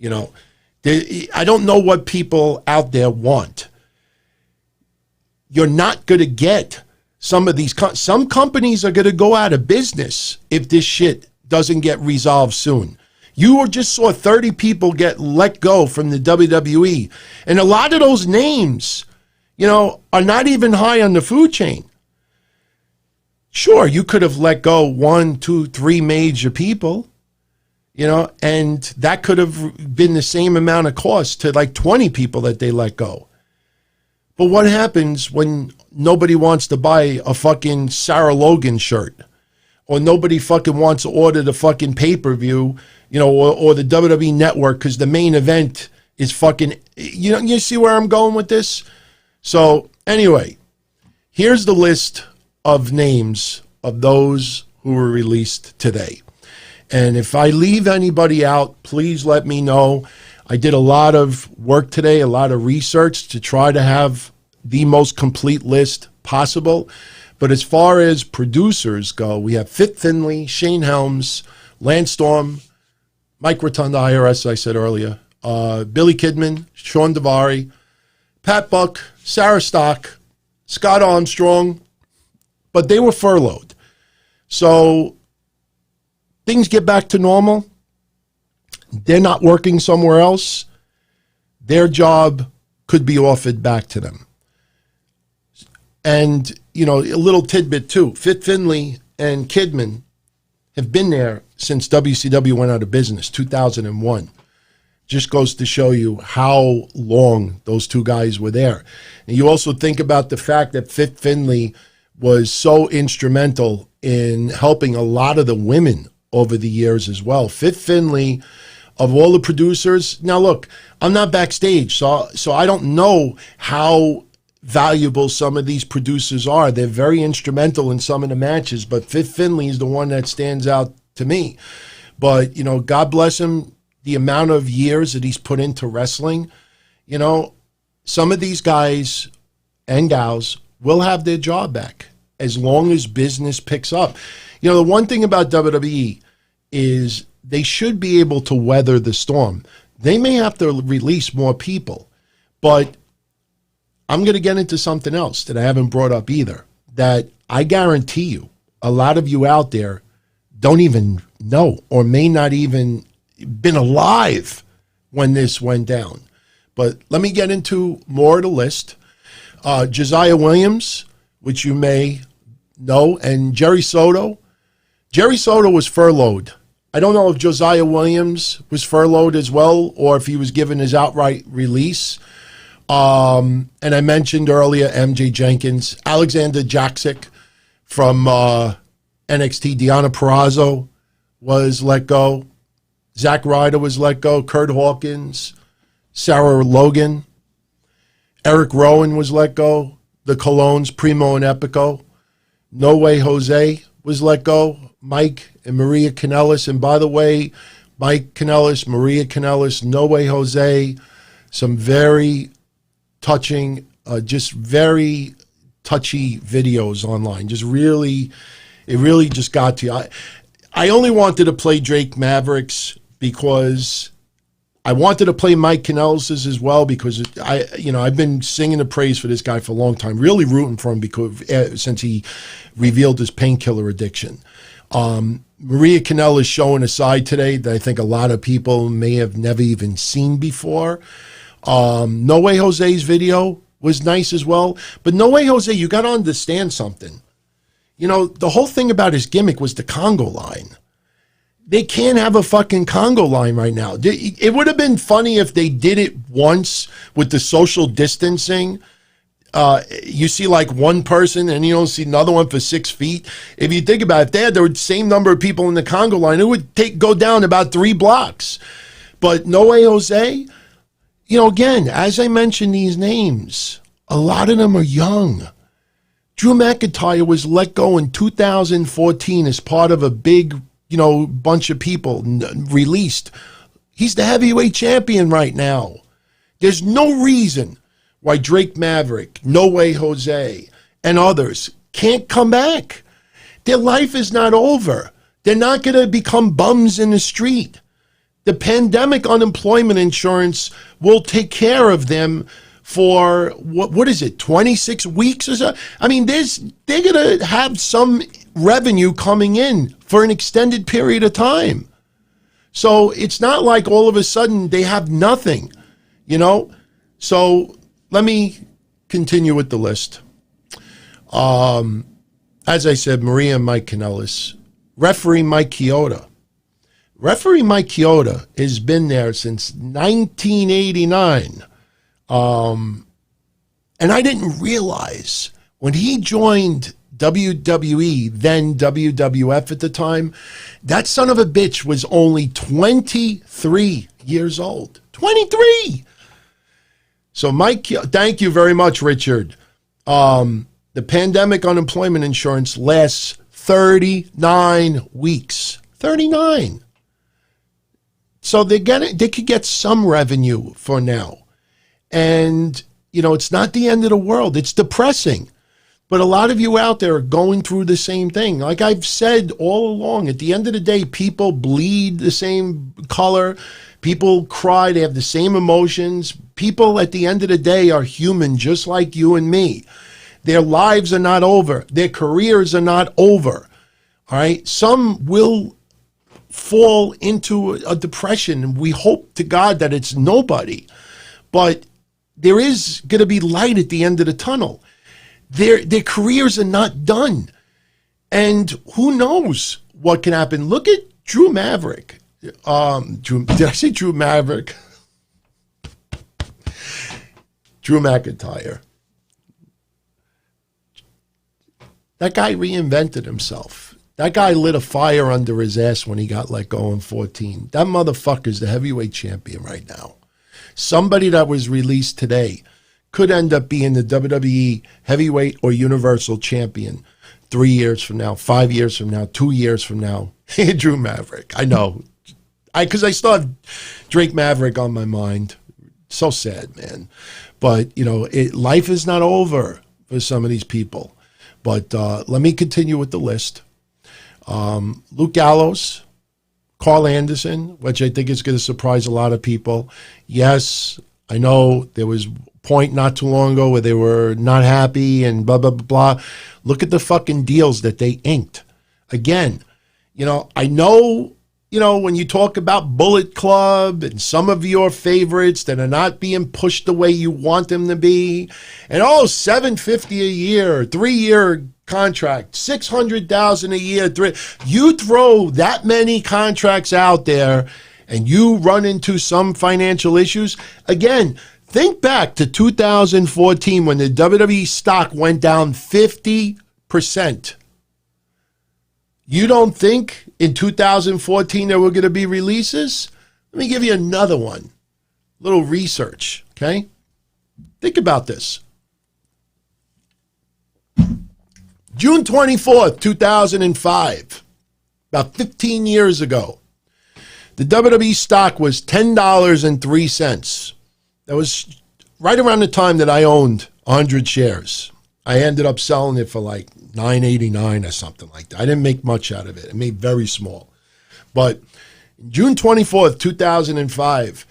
I don't know what people out there want. You're not going to get some of these. Some companies are going to go out of business if this shit doesn't get resolved soon. You just saw 30 people get let go from the WWE. And a lot of those names, are not even high on the food chain. Sure, you could have let go 1, 2, 3 major people. And that could have been the same amount of cost to like 20 people that they let go. But what happens when nobody wants to buy a fucking Sarah Logan shirt? Or nobody fucking wants to order the fucking pay-per-view, or the WWE Network because the main event is fucking, you see where I'm going with this? So anyway, Here's the list of names of those who were released today. And if I leave anybody out, please let me know. I did a lot of work today, a lot of research to try to have the most complete list possible. But as far as producers go, we have Fit Finlay, Shane Helms, Lance Storm, Mike Rotunda, IRS, I said earlier, Billy Kidman, Sean Daivari, Pat Buck, Sarah Stock, Scott Armstrong, but they were furloughed. So things get back to normal. They're not working somewhere else. Their job could be offered back to them. And, you know, a little tidbit too. Fit Finlay and Kidman have been there since WCW went out of business, 2001. Just goes to show you how long those two guys were there. And you also think about the fact that Fit Finlay was so instrumental in helping a lot of the women over the years as well. Fit Finlay, of all the producers, now look, I'm not backstage, so I don't know how valuable some of these producers are. They're very instrumental in some of the matches, but Fit Finlay is the one that stands out to me. But, you know, God bless him, the amount of years that he's put into wrestling. You know, some of these guys and gals will have their job back as long as business picks up. You know, the one thing about WWE is they should be able to weather the storm. They may have to release more people, but I'm going to get into something else that I haven't brought up either, that I guarantee you, a lot of you out there don't even know or may not even been alive when this went down. But let me get into more of the list. Josiah Williams, which you may know, and Jerry Soto. Jerry Soto was furloughed. I don't know if Josiah Williams was furloughed as well or if he was given his outright release. And I mentioned earlier MJ Jenkins, Alexander Jaksic from NXT, Deonna Purrazzo was let go. Zack Ryder was let go. Kurt Hawkins, Sarah Logan, Eric Rowan was let go. The Colognes, Primo and Epico. No Way Jose was let go. Mike and Maria Kanellis. And by the way, Mike Kanellis, Maria Kanellis, No Way Jose, some very touching, just very touchy videos online. Just really, it really just got to you. I only wanted to play Drake Mavericks because I wanted to play Mike Kanellis as well because I've been singing the praise for this guy for a long time, really rooting for him because since he revealed his painkiller addiction. Maria Kanellis showing a side today that I think a lot of people may have never even seen before. No Way Jose's video was nice as well. But No Way Jose, you got to understand something. You know, the whole thing about his gimmick was the Congo line. They can't have a fucking Congo line right now. It would have been funny if they did it once with the social distancing. You see like one person and you don't see another one for 6 feet. If you think about it, if they had the same number of people in the Congo line, it would go down about 3 blocks. But No Way Jose, you know, again, as I mentioned these names, a lot of them are young. Drew McIntyre was let go in 2014 as part of a big, you know, bunch of people released. He's the heavyweight champion right now. There's no reason why Drake Maverick, No Way Jose, and others can't come back. Their life is not over. They're not going to become bums in the street. The pandemic unemployment insurance will take care of them for, what is it, 26 weeks or so? I mean, they're going to have some revenue coming in for an extended period of time. So it's not like all of a sudden they have nothing, you know? So let me continue with the list. As I said, Maria and Mike Kanellis. Referee Mike Chioda. Referee Mike Chioda has been there since 1989. And I didn't realize when he joined WWE, then WWF at the time, that son of a bitch was only 23 years old. 23! So Mike, thank you very much, Richard. the pandemic unemployment insurance lasts 39 weeks. 39. So they could get some revenue for now. And, you know, it's not the end of the world. It's depressing. But a lot of you out there are going through the same thing. Like I've said all along, at the end of the day, people bleed the same color. People cry. They have the same emotions. People at the end of the day are human, just like you and me. Their lives are not over. Their careers are not over. All right. Some will fall into a depression. We hope to God that it's nobody. But there is going to be light at the end of the tunnel. Their careers are not done. And who knows what can happen. Look at Drew Maverick. Did I say Drew Maverick? Drew McIntyre. That guy reinvented himself. That guy lit a fire under his ass when he got let go in 14. That motherfucker's the heavyweight champion right now. Somebody that was released today could end up being the WWE heavyweight or universal champion 3 years from now, 5 years from now, 2 years from now. Drew Maverick. I know. Because I still have Drake Maverick on my mind. So sad, man. But, you know, life is not over for some of these people. But let me continue with the list. Luke Gallows, Carl Anderson, which I think is going to surprise a lot of people. Yes, I know there was a point not too long ago where they were not happy and blah, blah, blah, blah. Look at the fucking deals that they inked. Again, you know, I know, you know, when you talk about Bullet Club and some of your favorites that are not being pushed the way you want them to be, and $750 a year, 3-year contract, $600,000 a year. You throw that many contracts out there and you run into some financial issues. Again, think back to 2014 when the WWE stock went down 50%. You don't think in 2014 there were going to be releases? Let me give you another one. Little research, okay? Think about this. June 24th, 2005, about 15 years ago, the WWE stock was $10.03. That was right around the time that I owned 100 shares. I ended up selling it for like $9.89 or something like that. I didn't make much out of it. I made very small. But June 24th, 2005,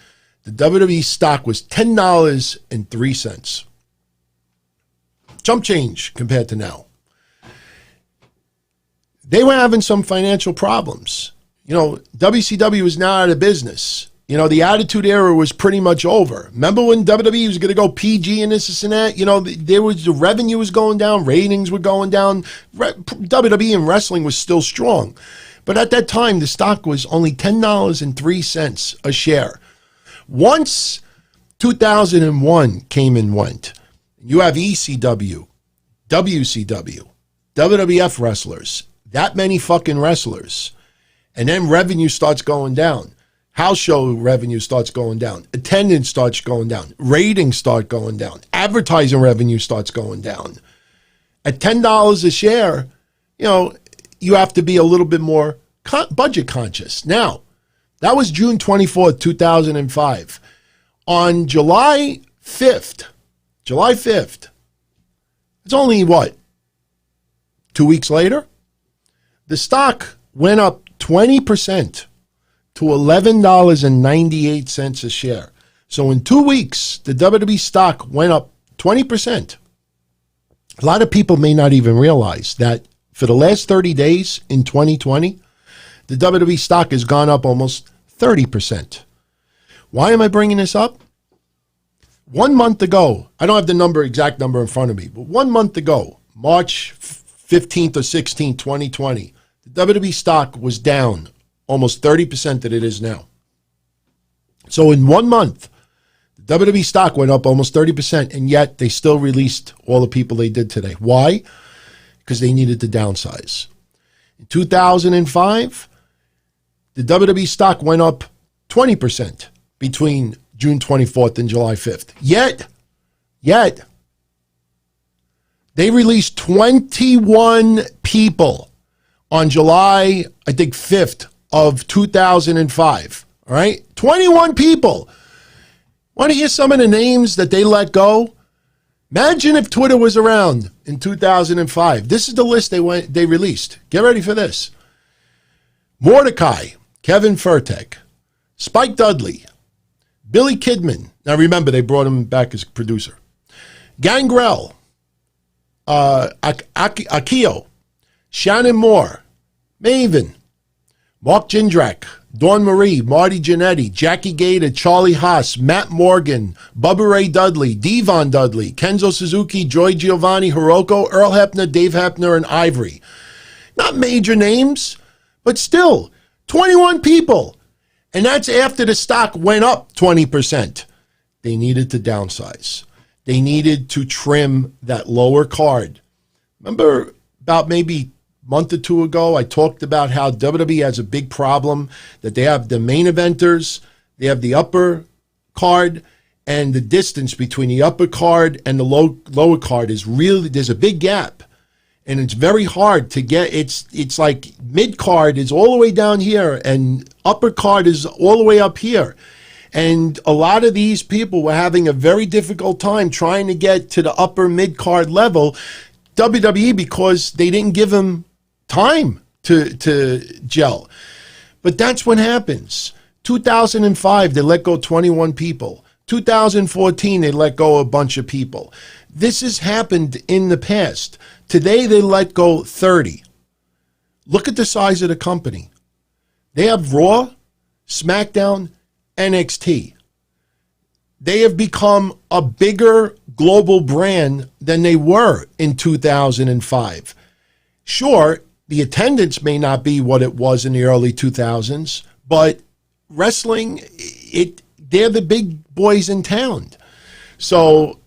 the WWE stock was $10.03. Chump change compared to now. They were having some financial problems. You know, WCW was now out of business. You know, the Attitude Era was pretty much over. Remember when WWE was going to go PG and this and that? You know, the revenue was going down, ratings were going down. WWE and wrestling was still strong. But at that time, the stock was only $10.03 a share. Once 2001 came and went, you have ECW, WCW, WWF wrestlers, that many fucking wrestlers. And then revenue starts going down. House show revenue starts going down. Attendance starts going down. Ratings start going down. Advertising revenue starts going down. At $10 a share, you know, you have to be a little bit more budget conscious. Now, that was June 24th, 2005. On July 5th, it's only what? 2 weeks later? The stock went up 20% to $11.98 a share. So in 2 weeks, the WWE stock went up 20%. A lot of people may not even realize that for the last 30 days in 2020, the WWE stock has gone up almost 30%. Why am I bringing this up? 1 month ago, I don't have the exact number in front of me, but 1 month ago, March 15th or 16th, 2020, the WWE stock was down almost 30% that it is now. So in 1 month, the WWE stock went up almost 30%, and yet they still released all the people they did today. Why? Because they needed to downsize. In 2005, the WWE stock went up 20% between June 24th and July 5th. Yet, They released 21 people on July, I think, 5th of 2005. All right? 21 people. Want to hear some of the names that they let go? Imagine if Twitter was around in 2005. This is the list they released. Get ready for this. Mordecai, Kevin Furtek, Spike Dudley, Billy Kidman. Now remember, they brought him back as producer. Gangrel, Akio, Shannon Moore, Maven, Mark Jindrak, Dawn Marie, Marty Jannetty, Jackie Gator, Charlie Haas, Matt Morgan, Bubba Ray Dudley, Devon Dudley, Kenzo Suzuki, Joy Giovanni, Hiroko, Earl Hebner, Dave Hebner, and Ivory. Not major names, but still, 21 people. And that's after the stock went up 20%. They needed to downsize. They needed to trim that lower card. Remember about maybe month or two ago, I talked about how WWE has a big problem, that they have the main eventers, they have the upper card, and the distance between the upper card and the lower card is really, there's a big gap. And it's very hard to get, it's like mid card is all the way down here and upper card is all the way up here. And a lot of these people were having a very difficult time trying to get to the upper mid card level, WWE, because they didn't give them time to gel. But that's what happens. 2005, they let go 21 people. 2014, they let go a bunch of people. This has happened in the past. Today, they let go 30. Look at the size of the company. They have Raw, Smackdown, NXT. They have become a bigger global brand than they were in 2005. Sure, the attendance may not be what it was in the early 2000s, but wrestling, they're the big boys in town. So,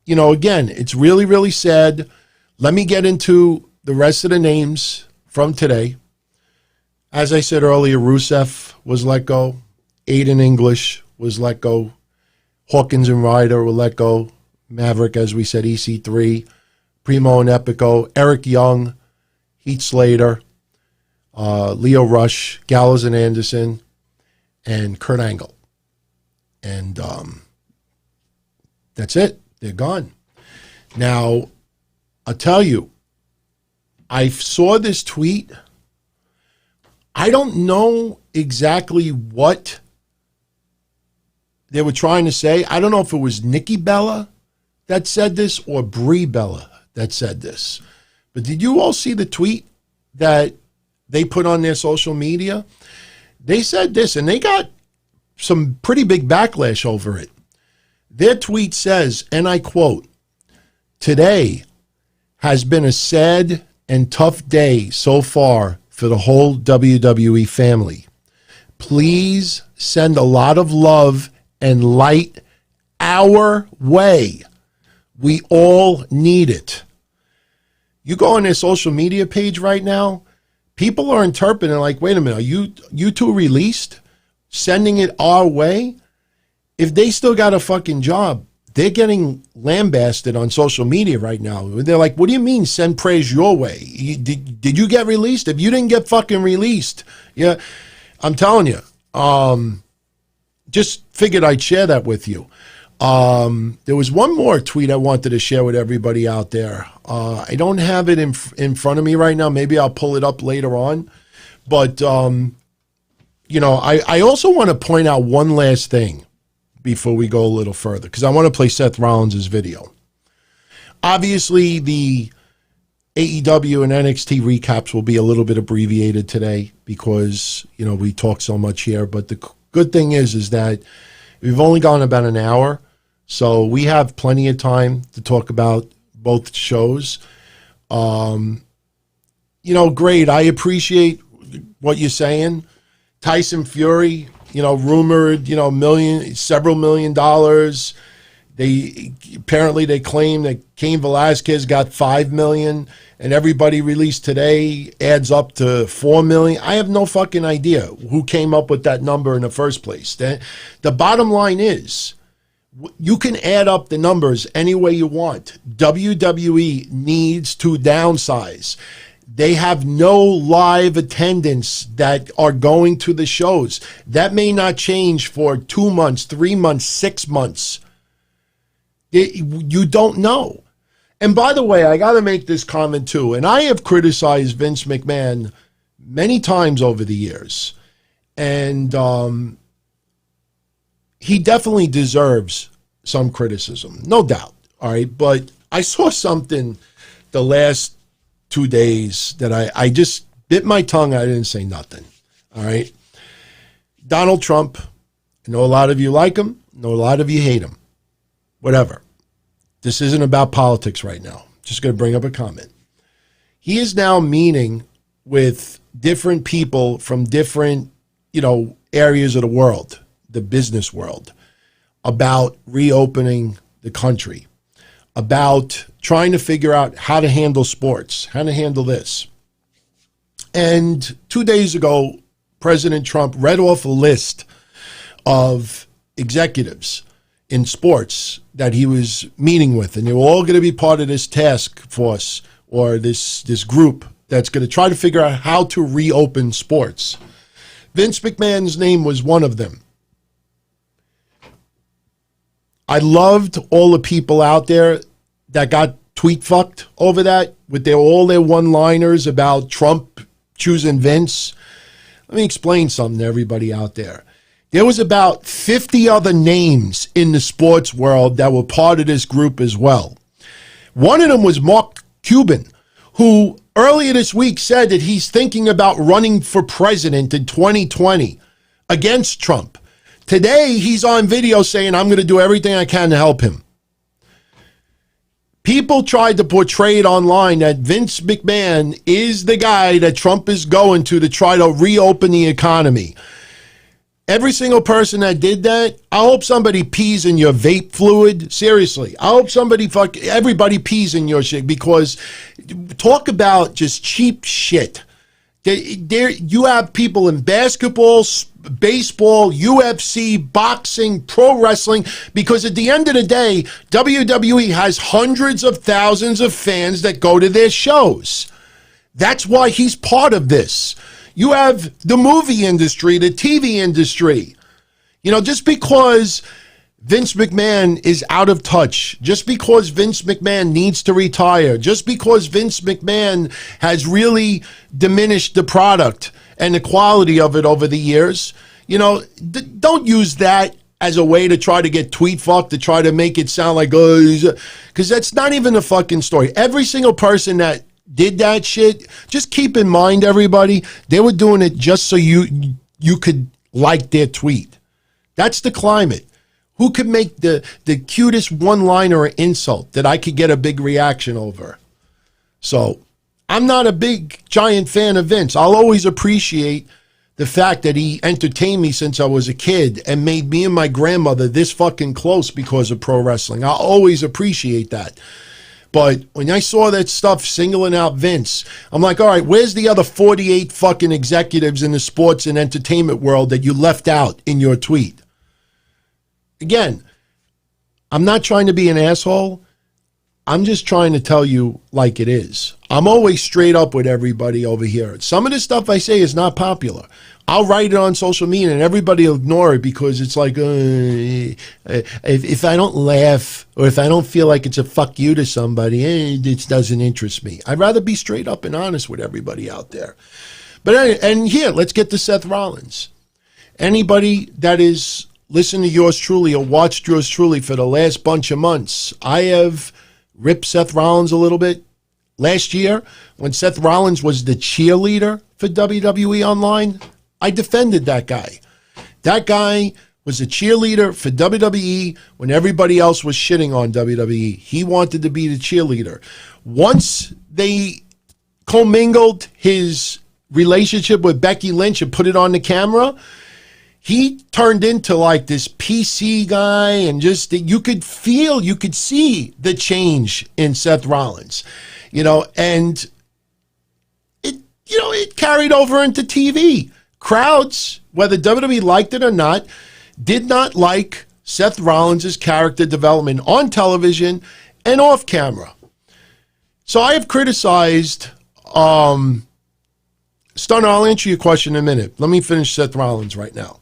you know, again, it's really, really sad. Let me get into the rest of the names from today. As I said earlier, Rusev was let go. Aiden English was let go. Hawkins and Ryder were let go. Maverick, as we said, EC3. Primo and Epico. Eric Young. Heath Slater. Leo Rush. Gallows and Anderson. And Kurt Angle. And that's it. They're gone. Now, I'll tell you, I saw this tweet. I don't know exactly what they were trying to say. I don't know if it was Nikki Bella that said this or Brie Bella that said this. But did you all see the tweet that they put on their social media? They said this, and they got some pretty big backlash over it. Their tweet says, and I quote, "Today has been a sad and tough day so far for the whole WWE family. Please send a lot of love and light our way. We all need it." You go on their social media page right now, people are interpreting like, wait a minute, are you two released? Sending it our way? If they still got a fucking job, they're getting lambasted on social media right now. They're like, what do you mean send praise your way? Did you get released? If you didn't get fucking released, yeah, I'm telling you, just figured I'd share that with you. There was one more tweet I wanted to share with everybody out there. I don't have it in front of me right now. Maybe I'll pull it up later on. But, you know, I also want to point out one last thing before we go a little further, because I want to play Seth Rollins' video. Obviously, the AEW and NXT recaps will be a little bit abbreviated today because, you know, we talk so much here. But the good thing is that we've only gone about an hour, so we have plenty of time to talk about both shows. You know, great. I appreciate what you're saying. Tyson Fury, you know, rumored, you know, several $1 million. They claim that Cain Velasquez got $5 million, and everybody released today adds up to $4 million. I have no fucking idea who came up with that number in the first place. The bottom line is, You can add up the numbers any way you want. WWE needs to downsize. They have no live attendants that are going to the shows. That may not change for 2 months, 3 months, 6 months. You don't know. And by the way, I got to make this comment too. And I have criticized Vince McMahon many times over the years. And he definitely deserves some criticism, no doubt. All right. But I saw something the last 2 days that I just bit my tongue. I didn't say nothing. All right. Donald Trump. I know a lot of you like him. I know a lot of you hate him. Whatever. This isn't about politics right now. Just going to bring up a comment. He is now meeting with different people from different, areas of the world, the business world, about reopening the country, about trying to figure out how to handle sports, how to handle this. And 2 days ago, President Trump read off a list of executives in sports that he was meeting with, and they were all going to be part of this task force or this group that's going to try to figure out how to reopen sports. Vince McMahon's name was one of them. I loved all the people out there that got tweet fucked over that with all their one-liners about Trump choosing Vince. Let me explain something to everybody out there. There was about 50 other names in the sports world that were part of this group as well. One of them was Mark Cuban, who earlier this week said that he's thinking about running for president in 2020 against Trump. Today, he's on video saying, I'm going to do everything I can to help him. People tried to portray it online that Vince McMahon is the guy that Trump is going to try to reopen the economy. Every single person that did that, I hope somebody pees in your vape fluid. Seriously. I hope everybody pees in your shit, because talk about just cheap shit. You have people in basketball, baseball, UFC, boxing, pro wrestling, because at the end of the day, WWE has hundreds of thousands of fans that go to their shows. That's why he's part of this. You have the movie industry, the TV industry. Just because Vince McMahon is out of touch, just because Vince McMahon needs to retire, just because Vince McMahon has really diminished the product and the quality of it over the years, don't use that as a way to try to get tweet fucked, to try to make it sound like, because that's not even a fucking story. Every single person that did that shit, just keep in mind, everybody, they were doing it just so you could like their tweet. That's the climate. Who could make the cutest one-liner or insult that I could get a big reaction over? So I'm not a big, giant fan of Vince. I'll always appreciate the fact that he entertained me since I was a kid and made me and my grandmother this fucking close because of pro wrestling. I'll always appreciate that. But when I saw that stuff singling out Vince, I'm like, all right, where's the other 48 fucking executives in the sports and entertainment world that you left out in your tweet? Again, I'm not trying to be an asshole. I'm just trying to tell you like it is. I'm always straight up with everybody over here. Some of the stuff I say is not popular. I'll write it on social media and everybody will ignore it because it's like, if I don't laugh or if I don't feel like it's a fuck you to somebody, it doesn't interest me. I'd rather be straight up and honest with everybody out there. But and here, let's get to Seth Rollins. Anybody that is listened to yours truly or watched yours truly for the last bunch of months, I have ripped Seth Rollins a little bit. Last year, when Seth Rollins was the cheerleader for WWE Online, I defended that guy. That guy was a cheerleader for WWE when everybody else was shitting on WWE. He wanted to be the cheerleader. Once they commingled his relationship with Becky Lynch and put it on the camera, he turned into like this PC guy, and just you could see the change in Seth Rollins, and it carried over into TV. Crowds, whether WWE liked it or not, did not like Seth Rollins' character development on television and off camera. So I have criticized, Stunner, I'll answer your question in a minute. Let me finish Seth Rollins right now.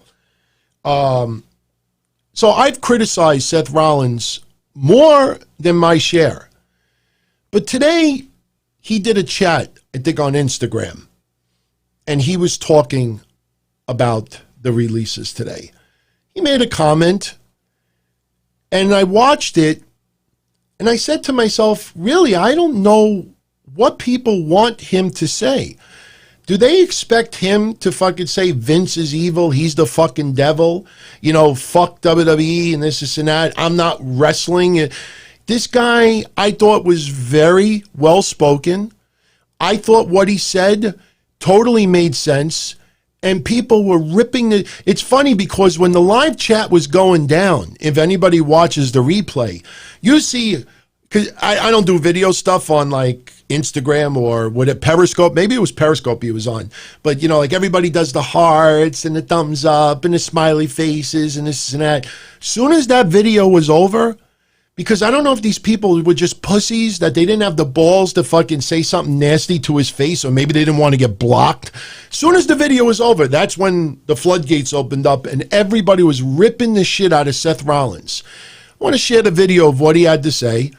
So I've criticized Seth Rollins more than my share. But today, he did a chat, I think on Instagram, and he was talking about the releases today. He made a comment, and I watched it, and I said to myself, really, I don't know what people want him to say. Do they expect him to fucking say Vince is evil, he's the fucking devil, you know, fuck WWE and this and that, I'm not wrestling? This guy, I thought, was very well-spoken. I thought what he said totally made sense, and people were ripping it. It's funny because when the live chat was going down, if anybody watches the replay, you see, because I don't do video stuff on like Instagram or what it Periscope. Maybe it was Periscope he was on. But, you know, like everybody does the hearts and the thumbs up and the smiley faces and this and that. Soon as that video was over, because I don't know if these people were just pussies, that they didn't have the balls to fucking say something nasty to his face, or maybe they didn't want to get blocked. Soon as the video was over, that's when the floodgates opened up and everybody was ripping the shit out of Seth Rollins. I want to share the video of what he had to say.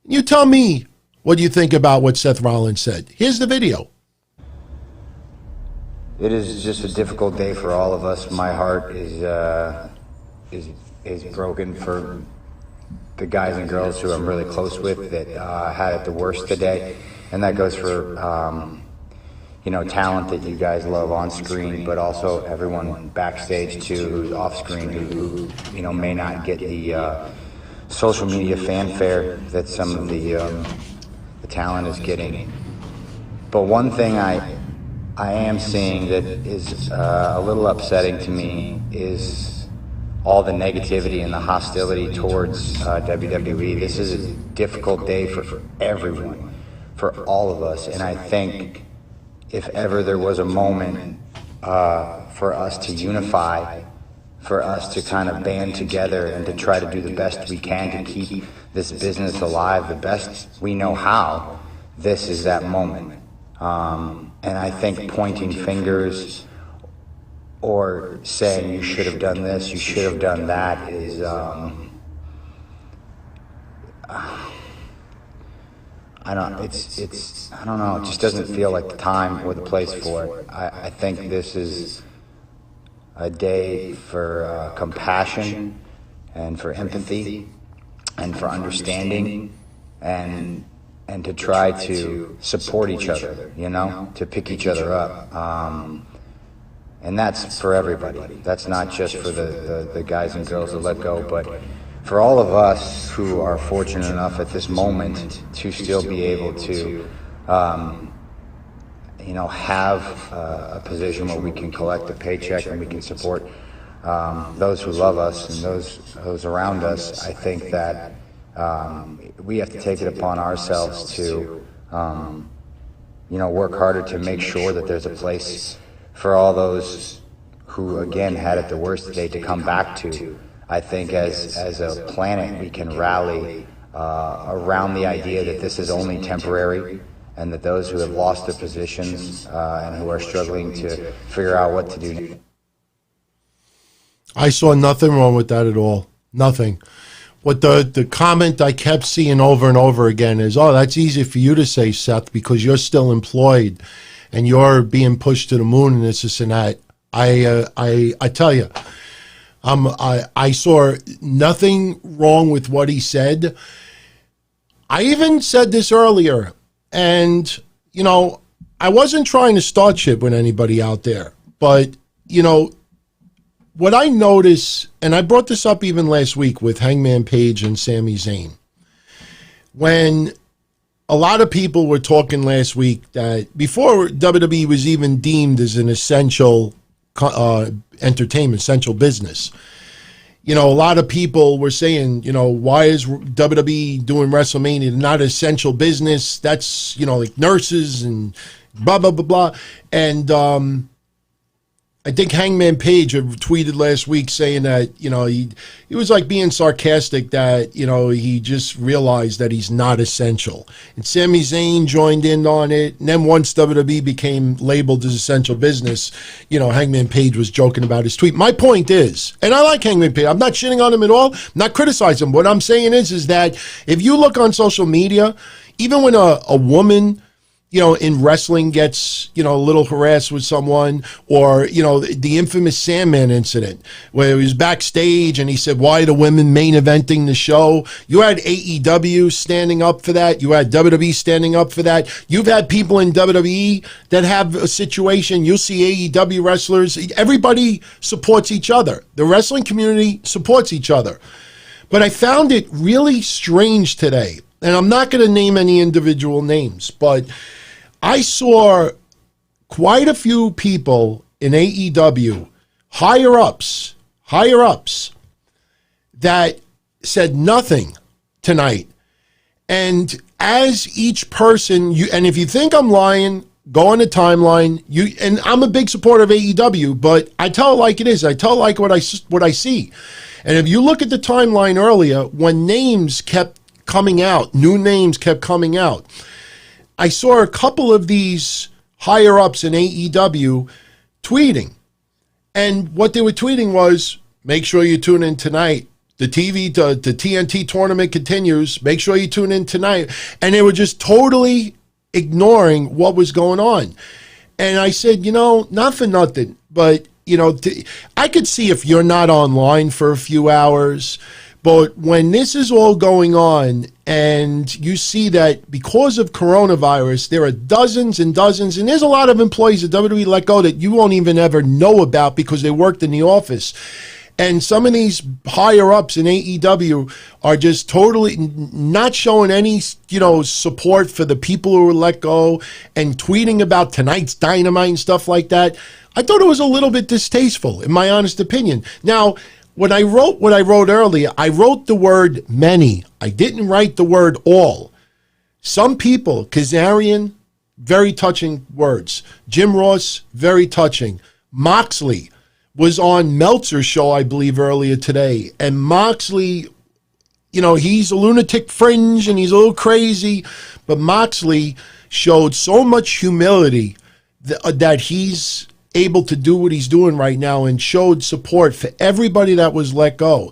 You tell me what you think about what Seth Rollins said. Here's the video. It is just a difficult day for all of us. My heart is broken for the guys and girls who I'm really close with that had it the worst today, and that goes for you know, talent that you guys love on screen, but also everyone backstage too, who's off screen, who you know may not get the social media fanfare that some of the talent is getting. But one thing I am seeing that is a little upsetting to me is all the negativity and the hostility towards WWE. This is a difficult day for everyone, for all of us. And I think if ever there was a moment for us to unify, for us to kind of band together and to try to do the best we can to keep this business alive the best we know how, this is that moment. And I think pointing fingers or saying you should have done this, you should have done that is, I don't know, I don't know, it just doesn't feel like the time or the place for it. I think this is a day for compassion and for empathy and for understanding and to try to support each other, you know, to pick each other up. And that's for everybody. That's not just for the guys and girls that let go, but for all of us who are fortunate enough at this moment to still be able to, you know, have a position where we can collect a paycheck and we can support those who love us and those around us. I think that we have to take it upon ourselves to, you know, work harder to make sure that there's a place for all those who, again, had it the worst today to come back to. I think as a planet, we can rally around the idea that this is only temporary and that those who have lost their positions and who are struggling to figure out what to do. I saw nothing wrong with that at all. Nothing. What the comment I kept seeing over and over again is, oh, that's easy for you to say, Seth, because you're still employed and you're being pushed to the moon and this and that. I tell you, I saw nothing wrong with what he said. I even said this earlier, and, you know, I wasn't trying to start shit with anybody out there, but, you know, what I notice, and I brought this up even last week with Hangman Page and Sami Zayn, when a lot of people were talking last week that before WWE was even deemed as an essential entertainment, essential business, you know, a lot of people were saying, you know, why is WWE doing WrestleMania not essential business? That's, you know, like nurses and blah, blah, blah, blah. And I think Hangman Page had tweeted last week saying that, he was like being sarcastic that, he just realized that he's not essential. And Sami Zayn joined in on it. And then once WWE became labeled as essential business, Hangman Page was joking about his tweet. My point is, and I like Hangman Page, I'm not shitting on him at all, I'm not criticizing him. What I'm saying is that if you look on social media, even when a woman in wrestling gets, a little harassed with someone, or, the infamous Sandman incident where he was backstage and he said, why are the women main eventing the show? You had AEW standing up for that. You had WWE standing up for that. You've had people in WWE that have a situation. You'll see AEW wrestlers. Everybody supports each other. The wrestling community supports each other. But I found it really strange today, and I'm not going to name any individual names, but I saw quite a few people in AEW, higher ups, that said nothing tonight. And as each person, and if you think I'm lying, go on the timeline. And I'm a big supporter of AEW, but I tell it like it is. I tell it like what I see. And if you look at the timeline earlier, when names kept coming out, new names kept coming out, I saw a couple of these higher-ups in AEW tweeting. And what they were tweeting was, make sure you tune in tonight. The TNT tournament continues. Make sure you tune in tonight. And they were just totally ignoring what was going on. And I said, not for nothing, but, I could see if you're not online for a few hours. But when this is all going on and you see that because of coronavirus, there are dozens and dozens, and there's a lot of employees at WWE let go that you won't even ever know about because they worked in the office. And some of these higher ups in AEW are just totally not showing any, support for the people who were let go and tweeting about tonight's Dynamite and stuff like that. I thought it was a little bit distasteful, in my honest opinion. Now, when I wrote what I wrote earlier, I wrote the word many. I didn't write the word all. Some people, Kazarian, very touching words. Jim Ross, very touching. Moxley was on Meltzer's show, I believe, earlier today. And Moxley, he's a lunatic fringe and he's a little crazy. But Moxley showed so much humility that he's able to do what he's doing right now and showed support for everybody that was let go.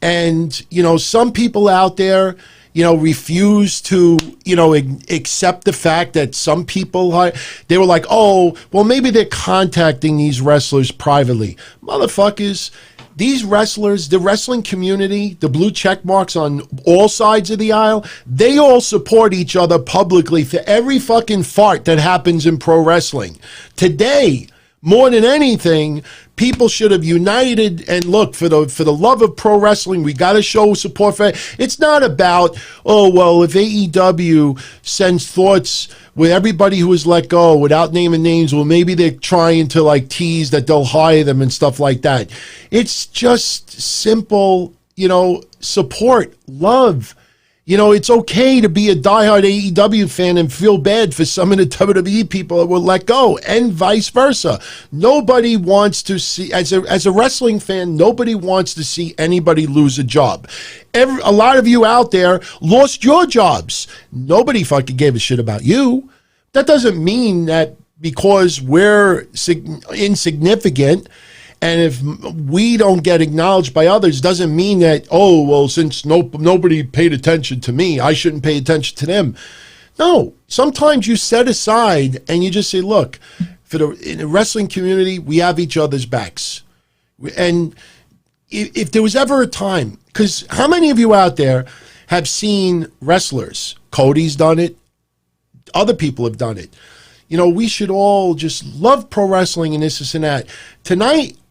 And, some people out there, refuse to, accept the fact that some people, they were like, oh, well, maybe they're contacting these wrestlers privately. Motherfuckers, these wrestlers, the wrestling community, the blue check marks on all sides of the aisle, they all support each other publicly for every fucking fart that happens in pro wrestling. Today, more than anything, people should have united and look, for the love of pro wrestling, we got to show support for it. It's not about, oh, well, if AEW sends thoughts with everybody who was let go without naming names, well, maybe they're trying to tease that they'll hire them and stuff like that. It's just simple, support, love. It's okay to be a diehard AEW fan and feel bad for some of the WWE people that were let go, and vice versa. Nobody wants to see, as a wrestling fan, nobody wants to see anybody lose a job. A lot of you out there lost your jobs. Nobody fucking gave a shit about you. That doesn't mean that because we're insignificant, and if we don't get acknowledged by others, doesn't mean that, oh, well, since nobody paid attention to me, I shouldn't pay attention to them. No, sometimes you set aside and you just say, look, in the wrestling community, we have each other's backs. And if there was ever a time, because how many of you out there have seen wrestlers? Cody's done it. Other people have done it. We should all just love pro wrestling and this and that.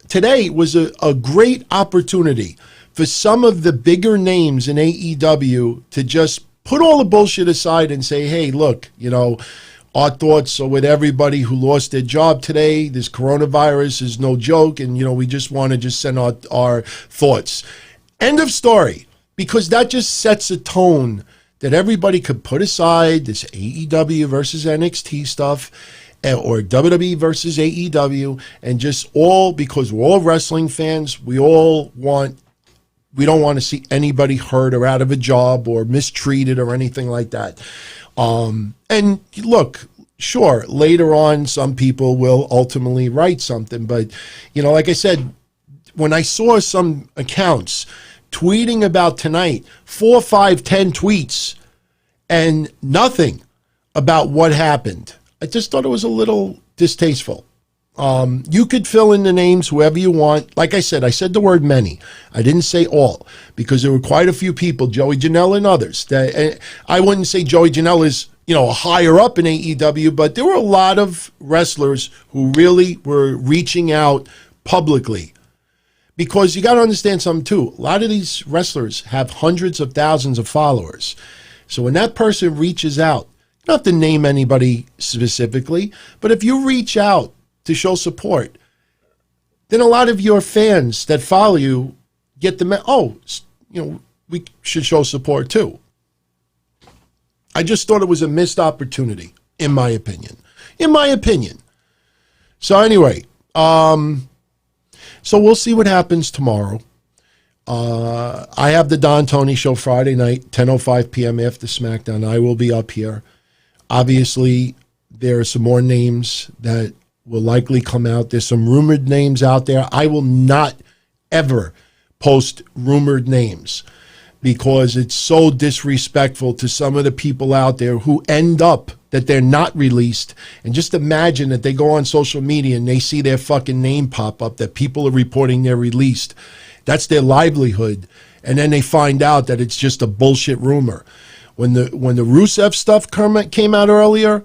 Today was a great opportunity for some of the bigger names in AEW to just put all the bullshit aside and say, hey, look, our thoughts are with everybody who lost their job today. This coronavirus is no joke, and, we just want to just send our thoughts. End of story, because that just sets a tone that everybody could put aside this AEW versus NXT stuff or WWE versus AEW, and just all because we're all wrestling fans. We don't want to see anybody hurt or out of a job or mistreated or anything like that. And look, sure, later on, some people will ultimately write something. But, like I said, when I saw some accounts tweeting about tonight, 4, 5, 10 tweets, and nothing about what happened, I just thought it was a little distasteful. You could fill in the names, whoever you want. Like I said the word many. I didn't say all, because there were quite a few people, Joey Janela and others. That I wouldn't say Joey Janela is, higher up in AEW, but there were a lot of wrestlers who really were reaching out publicly. Because you got to understand something too. A lot of these wrestlers have hundreds of thousands of followers. So when that person reaches out, you don't have to name anybody specifically, but if you reach out to show support, then a lot of your fans that follow you get the we should show support too. I just thought it was a missed opportunity, in my opinion. So anyway, so we'll see what happens tomorrow. I have the Don Tony Show Friday night, 10:05 p.m. after SmackDown. I will be up here. Obviously, there are some more names that will likely come out. There's some rumored names out there. I will not ever post rumored names because it's so disrespectful to some of the people out there who end up that they're not released. And just imagine that they go on social media and they see their fucking name pop up, that people are reporting they're released. That's their livelihood. And then they find out that it's just a bullshit rumor. When the Rusev stuff came out earlier,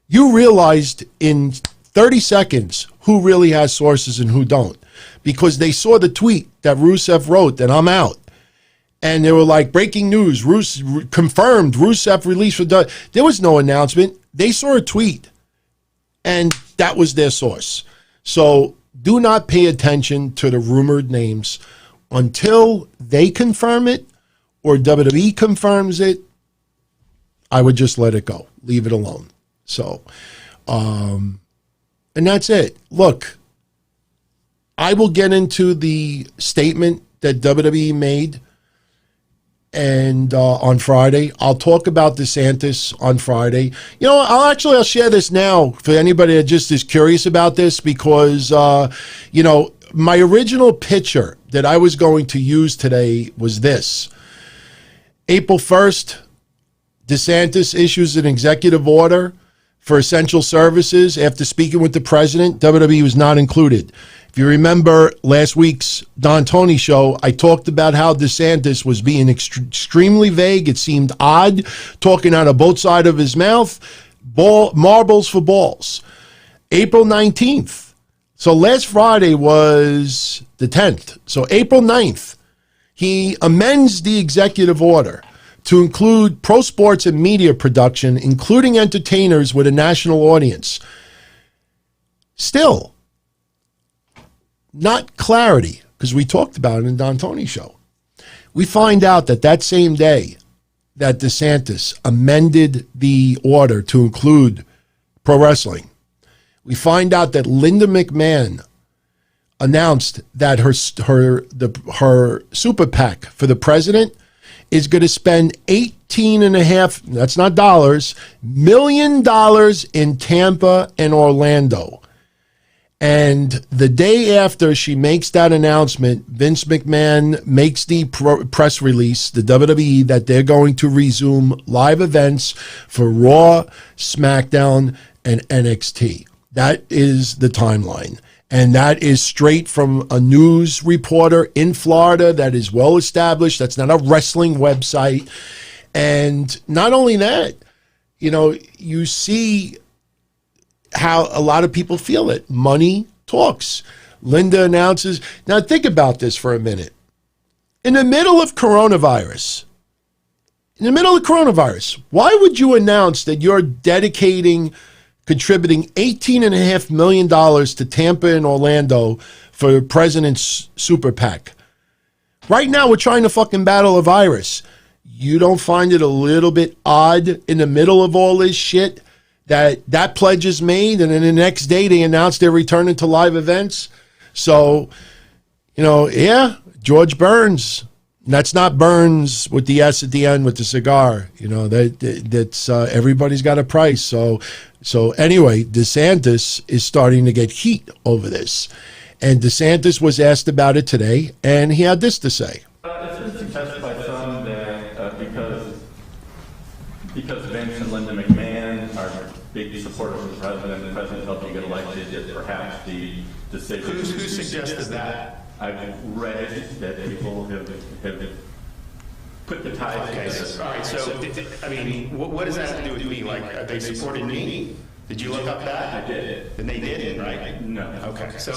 you realized in 30 seconds who really has sources and who don't. Because they saw the tweet that Rusev wrote that I'm out. And they were like, breaking news, confirmed, Rusev released for there was no announcement. They saw a tweet. And that was their source. So do not pay attention to the rumored names until they confirm it or WWE confirms it. I would just let it go. Leave it alone. So, and that's it. Look, I will get into the statement that WWE made and on Friday. I'll talk about DeSantis on Friday. I'll share this now for anybody that just is curious about this because, my original picture that I was going to use today was this. April 1st, DeSantis issues an executive order for essential services after speaking with the president. WWE was not included. If you remember last week's Don Tony show, I talked about how DeSantis was being extremely vague. It seemed odd, talking out of both sides of his mouth. Marbles for balls. April 19th. So last Friday was the 10th. So April 9th, he amends the executive order to include pro sports and media production, including entertainers with a national audience. Still, not clarity, because we talked about it in Don Tony show. We find out that same day that DeSantis amended the order to include pro wrestling, we find out that Linda McMahon announced that her super PAC for the president is going to spend $18.5, that's not dollars, $1 million in Tampa and Orlando. And the day after she makes that announcement, Vince McMahon makes the press release, the WWE, that they're going to resume live events for Raw, SmackDown, and NXT. That is the timeline. And that is straight from a news reporter in Florida that is well established. That's not a wrestling website. And not only that, you see how a lot of people feel it. Money talks. Linda announces. Now think about this for a minute. In the middle of coronavirus, why would you announce that you're contributing $18.5 million to Tampa and Orlando for President's Super PAC? Right now, we're trying to fucking battle a virus. You don't find it a little bit odd in the middle of all this shit that pledge is made, and then the next day they announced they're returning to live events. So, George Burns. That's not Burns with the S at the end with the cigar. That's everybody's got a price. So anyway, DeSantis is starting to get heat over this. And DeSantis was asked about it today, and he had this to say. It's been suggested by some that because Vince and Linda McMahon are big supporters of the president helped you get elected, that perhaps the decision... Who suggested that? I've read that people have put the ties together. All right, so, what does that have to do with me? Like, they supported me? Did you look up that? I did. And they didn't, right? No. Okay, so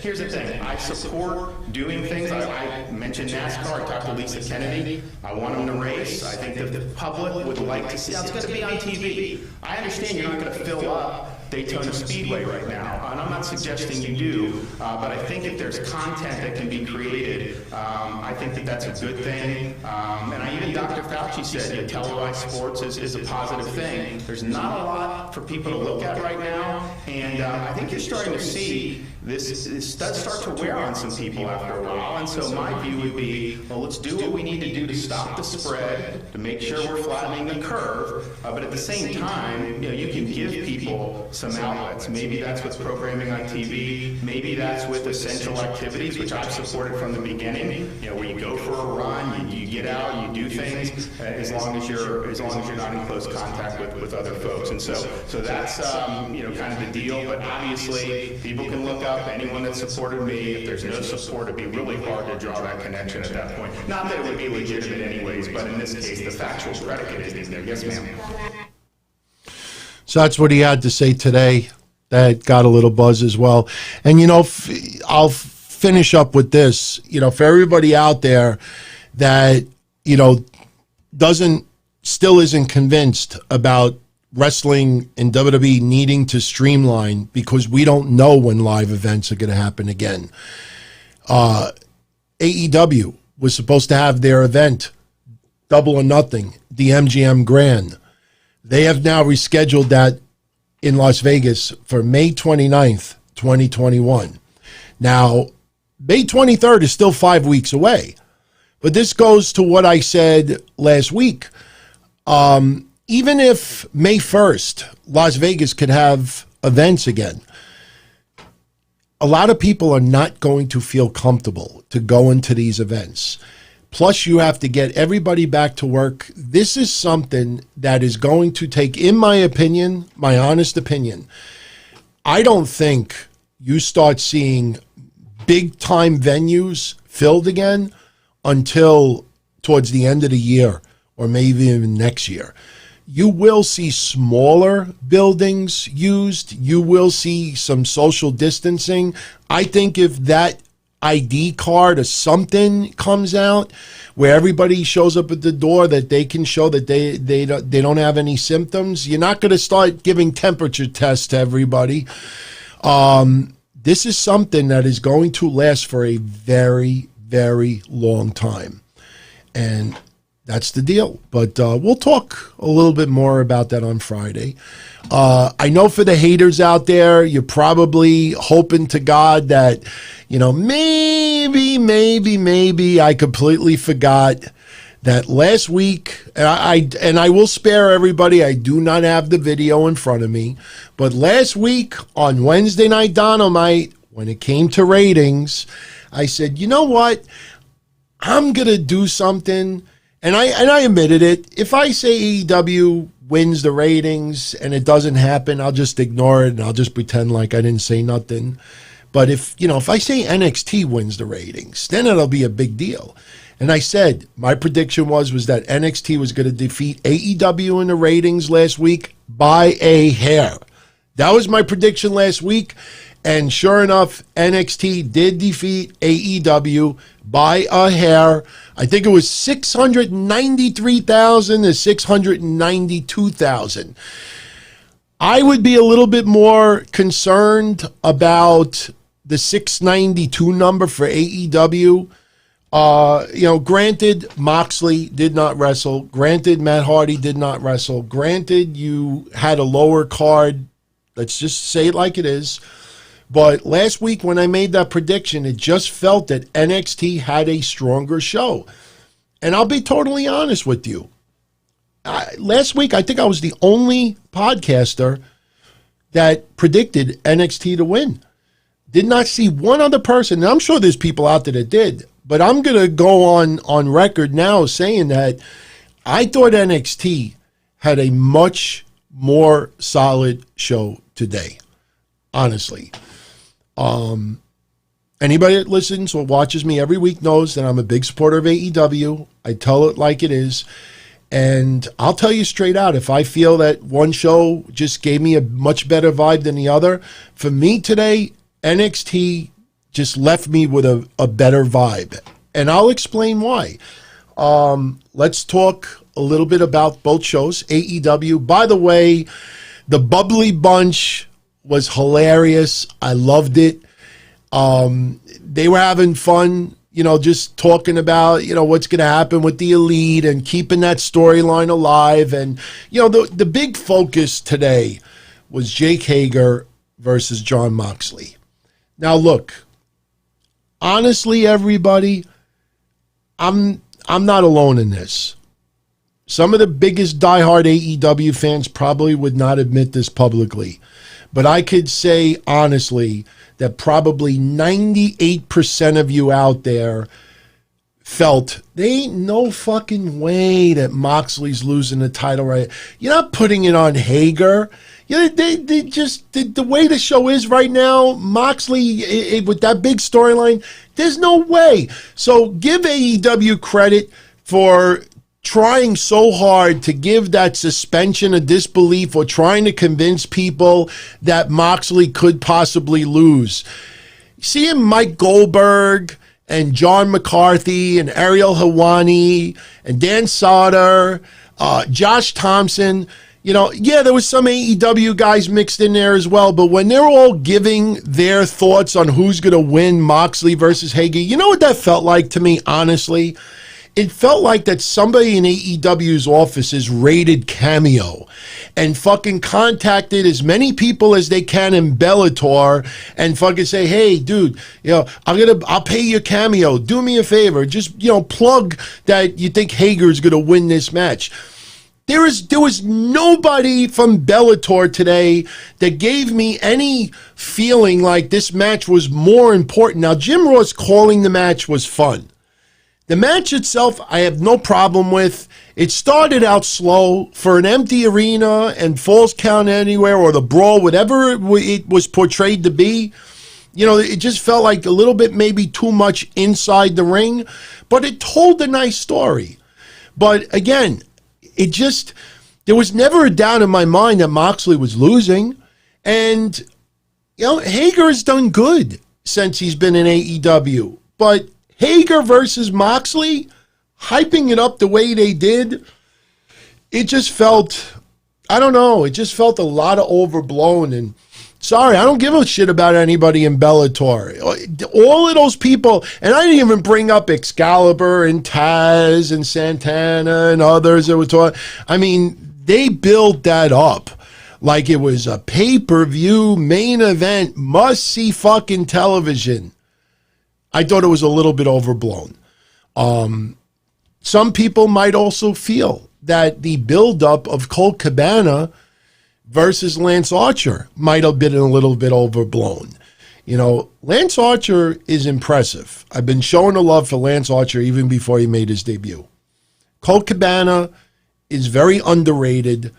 here's the thing. I support doing things. I mentioned NASCAR. I talked to Lisa Kennedy. I want them to race. I think that the public would like to see. It's going to be on TV. I understand you're not going to fill up Daytona Speedway right now, and I'm not suggesting you do, but I think if there's content that can be created, I think that that's a good thing. And even Dr. Fauci said televised sports is a positive thing. There's not a lot for people to look at right now, and I think you're starting to see this does start to wear on some people after a while. And so my view would be, well, let's do what we need to do to stop the spread, to make sure we're flattening the curve, but at the same time, you can give people some outlets. Maybe that's with programming on TV. Maybe that's with essential activities, which I've supported from the beginning. Where you go for a run, you get out, you do things, as long as you're not in close contact with other folks. And so that's kind of the deal. But obviously, people can look up anyone that supported me. If there's no support, it'd be really hard to draw that connection at that point. Not that it would be legitimate anyways, but in this case, the factual predicate is there. Yes, ma'am. So that's what he had to say today. That got a little buzz as well. And, I'll finish up with this. For everybody out there that, still isn't convinced about wrestling and WWE needing to streamline because we don't know when live events are going to happen again. AEW was supposed to have their event, Double or Nothing, the MGM Grand. They have now rescheduled that in Las Vegas for May 29th, 2021. Now, May 23rd is still 5 weeks away. But this goes to what I said last week. Even if May 1st, Las Vegas could have events again, a lot of people are not going to feel comfortable to go into these events. Plus, you have to get everybody back to work. This is something that is going to take, in my opinion, my honest opinion, I don't think you start seeing big-time venues filled again until towards the end of the year or maybe even next year. You will see smaller buildings used. You will see some social distancing. I think if that ID card or something comes out where everybody shows up at the door that they can show that they don't have any symptoms, you're not going to start giving temperature tests to everybody. This is something that is going to last for a very, very long time. And that's the deal. But we'll talk a little bit more about that on Friday. I know for the haters out there, you're probably hoping to God that, maybe I completely forgot that last week, and I will spare everybody, I do not have the video in front of me, but last week on Wednesday Night Don-O-Mite, when it came to ratings, I said, you know what? I'm going to do something. And I admitted it. If I say AEW wins the ratings and it doesn't happen, I'll just ignore it and I'll just pretend like I didn't say nothing. But if I say NXT wins the ratings, then it'll be a big deal. And I said my prediction was that NXT was going to defeat AEW in the ratings last week by a hair. That was my prediction last week. And sure enough, NXT did defeat AEW by a hair. I think it was 693,000 to 692,000. I would be a little bit more concerned about the 692 number for AEW. Granted, Moxley did not wrestle. Granted, Matt Hardy did not wrestle. Granted, you had a lower card. Let's just say it like it is. But last week when I made that prediction, it just felt that NXT had a stronger show. And I'll be totally honest with you. Last week, I think I was the only podcaster that predicted NXT to win. Did not see one other person, and I'm sure there's people out there that did, but I'm going to go on record now saying that I thought NXT had a much more solid show today, honestly. Anybody that listens or watches me every week knows that I'm a big supporter of AEW. I tell it like it is. And I'll tell you straight out, if I feel that one show just gave me a much better vibe than the other, for me today, NXT just left me with a better vibe. And I'll explain why. Let's talk a little bit about both shows. AEW, by the way, the Bubbly Bunch was hilarious. I loved it. They were having fun, just talking about, what's going to happen with the Elite and keeping that storyline alive. And, the big focus today was Jake Hager versus Jon Moxley. Now, look, honestly, everybody, I'm not alone in this. Some of the biggest diehard AEW fans probably would not admit this publicly. But I could say honestly that probably 98% of you out there felt there ain't no fucking way that Moxley's losing the title right. You're not putting it on Hager. They just, the way the show is right now, Moxley, with that big storyline, there's no way. So give AEW credit for trying so hard to give that suspension of disbelief or trying to convince people that Moxley could possibly lose. Seeing Mike Goldberg and John McCarthy and Ariel Helwani and Dan Sauter, Josh Thompson, there was some AEW guys mixed in there as well, but when they're all giving their thoughts on who's going to win Moxley versus Hager, you know what that felt like to me, honestly? It felt like that somebody in AEW's offices raided Cameo and fucking contacted as many people as they can in Bellator and fucking say, hey, dude, I'll pay you Cameo. Do me a favor. Just, plug that you think Hager's going to win this match. There was nobody from Bellator today that gave me any feeling like this match was more important. Now, Jim Ross calling the match was fun. The match itself, I have no problem with. It started out slow for an empty arena and Falls Count Anywhere or the Brawl, whatever it was portrayed to be. It just felt like a little bit maybe too much inside the ring, but it told a nice story. But again, there was never a doubt in my mind that Moxley was losing. And, Hager has done good since he's been in AEW. But Hager versus Moxley, hyping it up the way they did, it just felt, I don't know, it just felt a lot of overblown. And sorry, I don't give a shit about anybody in Bellator. All of those people, and I didn't even bring up Excalibur and Taz and Santana and others that were talking. I mean, they built that up like it was a pay-per-view main event, must-see fucking television. I thought it was a little bit overblown. Some people might also feel that the buildup of Colt Cabana versus Lance Archer might have been a little bit overblown. Lance Archer is impressive. I've been showing the love for Lance Archer even before he made his debut. Colt Cabana is very underrated.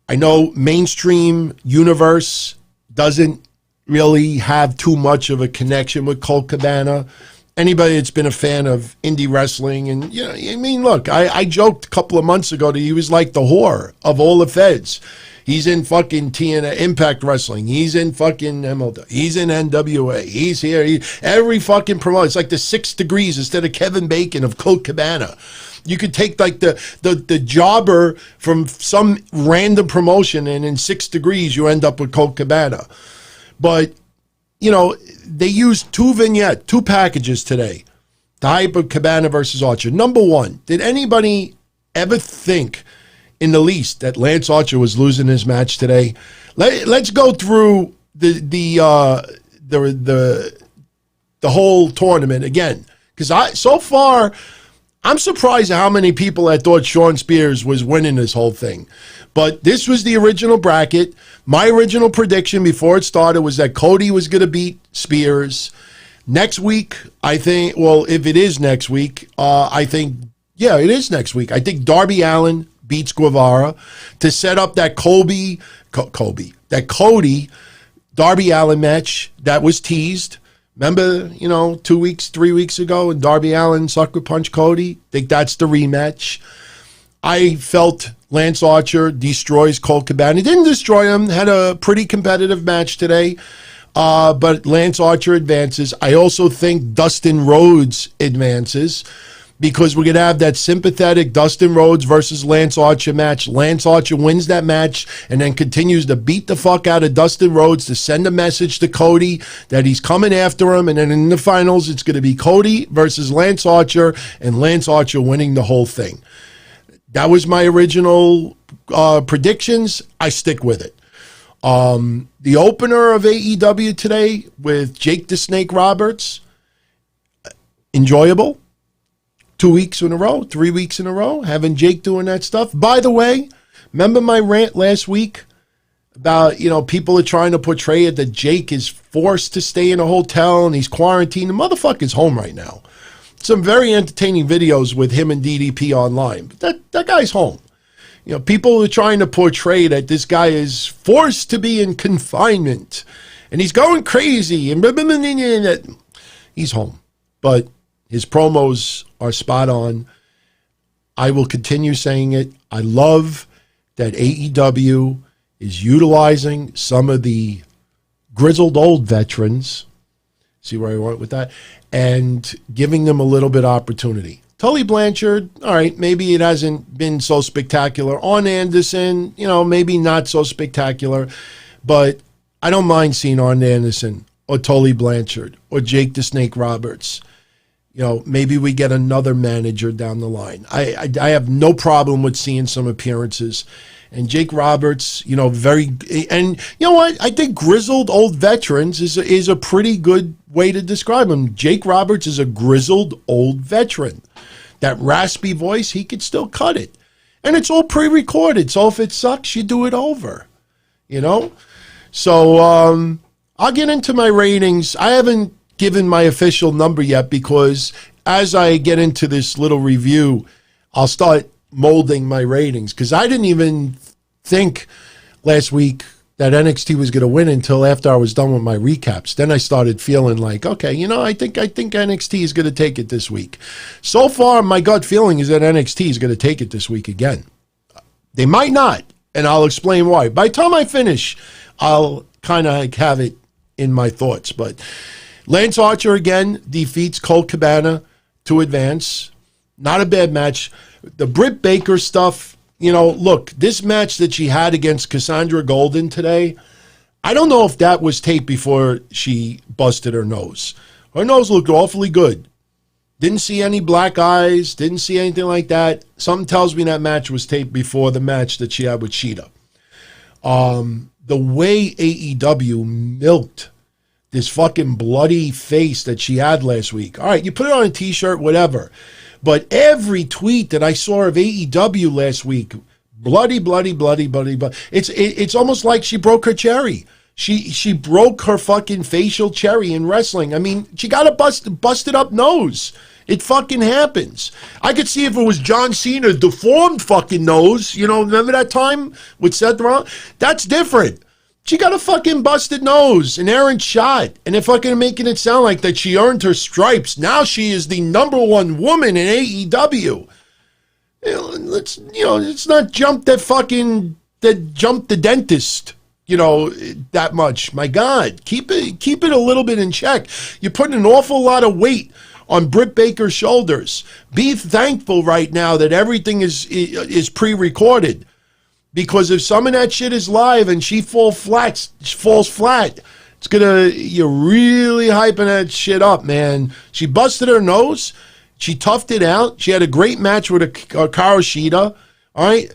I know mainstream universe doesn't really have too much of a connection with Colt Cabana. Anybody that's been a fan of indie wrestling, and look, I joked a couple of months ago that he was like the whore of all the feds. He's in fucking TNA, Impact Wrestling. He's in fucking MLW. He's in NWA. He's here. Every fucking promoter. It's like the 6 degrees instead of Kevin Bacon of Colt Cabana. You could take like the jobber from some random promotion, and in 6 degrees you end up with Colt Cabana. But, they used 2 packages today. the hype of Cabana versus Archer. Number one, did anybody ever think in the least that Lance Archer was losing his match today? Let's go through the whole tournament again, because so far I'm surprised at how many people that thought Shawn Spears was winning this whole thing. But this was the original bracket. My original prediction before it started was that Cody was going to beat Spears. Next week, I think, well, if it is next week, I think, yeah, it is next week. I think Darby Allin beats Guevara to set up that Cody Darby Allin match that was teased. Remember, 2 weeks, 3 weeks ago, and Darby Allin sucker punch Cody? Think that's the rematch. I felt Lance Archer destroys Colt Cabana. Didn't destroy him. Had a pretty competitive match today. But Lance Archer advances. I also think Dustin Rhodes advances because we're going to have that sympathetic Dustin Rhodes versus Lance Archer match. Lance Archer wins that match and then continues to beat the fuck out of Dustin Rhodes to send a message to Cody that he's coming after him. And then in the finals, it's going to be Cody versus Lance Archer and Lance Archer winning the whole thing. That was my original predictions. I stick with it. The opener of AEW today with Jake the Snake Roberts, enjoyable. 2 weeks in a row, 3 weeks in a row, having Jake doing that stuff. By the way, remember my rant last week about, people are trying to portray it that Jake is forced to stay in a hotel and he's quarantined. The motherfucker's home right now. Some very entertaining videos with him and DDP online. But that guy's home. People are trying to portray that this guy is forced to be in confinement and he's going crazy and he's home. But his promos are spot on. I will continue saying it. I love that AEW is utilizing some of the grizzled old veterans, see where I went with that, and giving them a little bit of opportunity. Tully Blanchard, all right, maybe it hasn't been so spectacular. Arn Anderson, maybe not so spectacular, but I don't mind seeing Arn Anderson or Tully Blanchard or Jake the Snake Roberts. Maybe we get another manager down the line. I have no problem with seeing some appearances. And Jake Roberts, very, and you know what? I think grizzled old veterans is a pretty good way to describe him. Jake Roberts is a grizzled old veteran. That raspy voice, he could still cut it. And it's all pre-recorded, so if it sucks, you do it over, So I'll get into my ratings. I haven't given my official number yet because as I get into this little review, I'll start molding my ratings because I didn't even think last week that NXT was going to win until after I was done with my recaps. Then I started feeling like, okay, I think NXT is going to take it this week. So far, my gut feeling is that NXT is going to take it this week again. They might not, and I'll explain why. By the time I finish, I'll kind of have it in my thoughts. But Lance Archer again defeats Colt Cabana to advance. Not a bad match. The Britt Baker stuff, look, this match that she had against Cassandra Golden today, I don't know if that was taped before she busted her nose. Her nose looked awfully good. Didn't see any black eyes, didn't see anything like that. Something tells me that match was taped before the match that she had with Sheeta. The way AEW milked this fucking bloody face that she had last week. All right, you put it on a t-shirt, whatever. But every tweet that I saw of AEW last week, bloody. It's almost like she broke her cherry. She broke her fucking facial cherry in wrestling. I mean, she got a busted up nose. It fucking happens. I could see if it was John Cena, deformed fucking nose. Remember that time with Seth Rollins? That's different. She got a fucking busted nose, an errant shot, and they're fucking making it sound like that she earned her stripes. Now she is the #1 woman in AEW. Let's not jump the dentist, that much. My God, keep it a little bit in check. You're putting an awful lot of weight on Britt Baker's shoulders. Be thankful right now that everything is pre-recorded. Because if some of that shit is live and she falls flat, you're really hyping that shit up, man. She busted her nose. She toughed it out. She had a great match with Hikaru Shida. All right.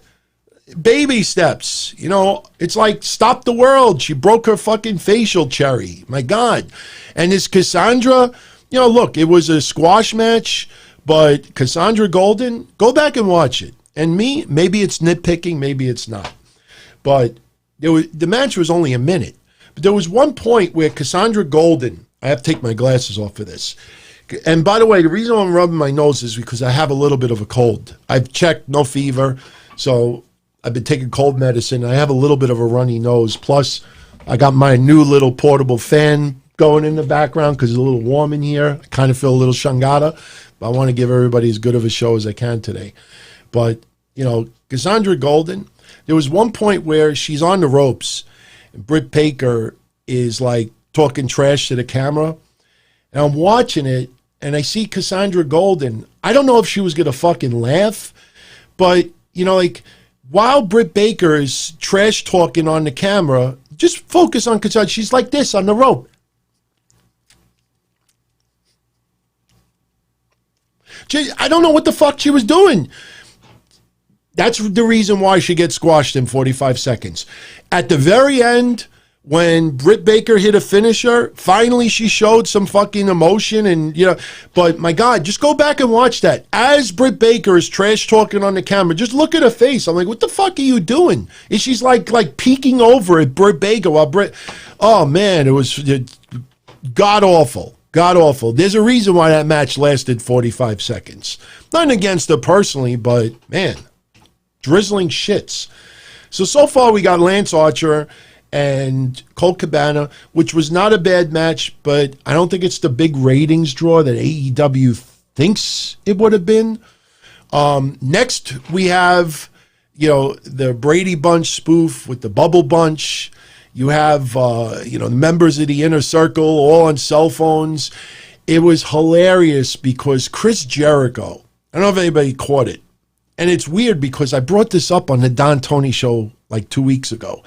Baby steps. You know, it's like stop the world. She broke her fucking facial cherry. My God. And this Cassandra, you know, look, it was a squash match, but Cassandra Golden, go back and watch it. And me, maybe it's nitpicking, maybe it's not. But the match was only a minute. But there was one point where Cassandra Golden, I have to take my glasses off for this. And by the way, the reason I'm rubbing my nose is because I have a little bit of a cold. I've checked, no fever. So I've been taking cold medicine. I have a little bit of a runny nose. Plus, I got my new little portable fan going in the background because it's a little warm in here. I kind of feel a little shangada. But I want to give everybody as good of a show as I can today. But, you know, Cassandra Golden, there was one point where she's on the ropes. And Britt Baker is like talking trash to the camera. And I'm watching it, and I see Cassandra Golden. I don't know if she was going to fucking laugh, but, you know, like, while Britt Baker is trash talking on the camera, just focus on Cassandra. She's like this on the rope. I don't know what the fuck she was doing. That's the reason why she gets squashed in 45 seconds. At the very end, when Britt Baker hit a finisher, finally she showed some fucking emotion and, you know, but my God, just go back and watch that. As Britt Baker is trash talking on the camera, just look at her face. I'm like, what the fuck are you doing? And she's like peeking over at Britt Baker while oh man, it was god awful. God awful. There's a reason why that match lasted 45 seconds. Nothing against her personally, but man, drizzling shits. So far we got Lance Archer and Colt Cabana, which was not a bad match, but I don't think it's the big ratings draw that AEW thinks it would have been. Next, we have, you know, the Brady Bunch spoof with the Bubble Bunch. You have, you know, the members of the Inner Circle all on cell phones. It was hilarious because Chris Jericho, I don't know if anybody caught it, and it's weird because I brought this up on the Don Tony show like 2 weeks ago.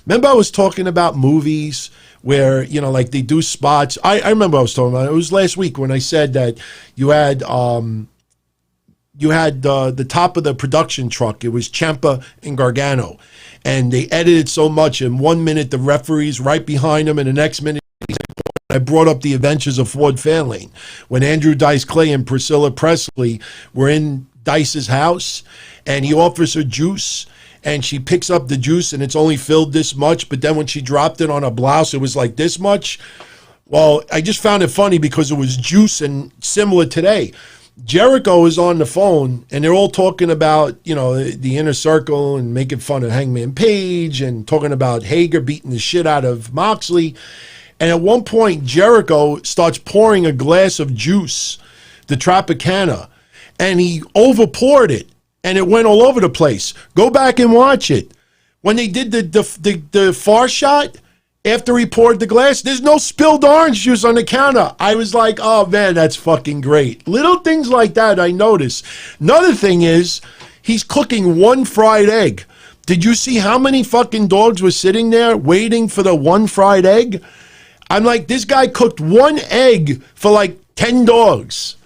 Remember I was talking about movies where, you know, like they do spots. I remember I was talking about it. It was last week when I said that you had the top of the production truck. It was Ciampa and Gargano. And they edited so much. In 1 minute, the referee's right behind him. And the next minute, I brought up the adventures of Ford Fairlane. When Andrew Dice Clay and Priscilla Presley were in Dice's house, and he offers her juice, and she picks up the juice, and it's only filled this much, but then when she dropped it on a blouse, it was like this much. Well, I just found it funny because it was juice and similar today. Jericho is on the phone, and they're all talking about, you know, the Inner Circle and making fun of Hangman Page and talking about Hagar beating the shit out of Moxley. And at one point, Jericho starts pouring a glass of juice, the Tropicana, and he overpoured it, and it went all over the place. Go back and watch it. When they did the far shot, after he poured the glass, there's no spilled orange juice on the counter. I was like, oh man, that's fucking great. Little things like that I notice. Another thing is, he's cooking one fried egg. Did you see how many fucking dogs were sitting there waiting for the one fried egg? I'm like, this guy cooked one egg for like 10 dogs.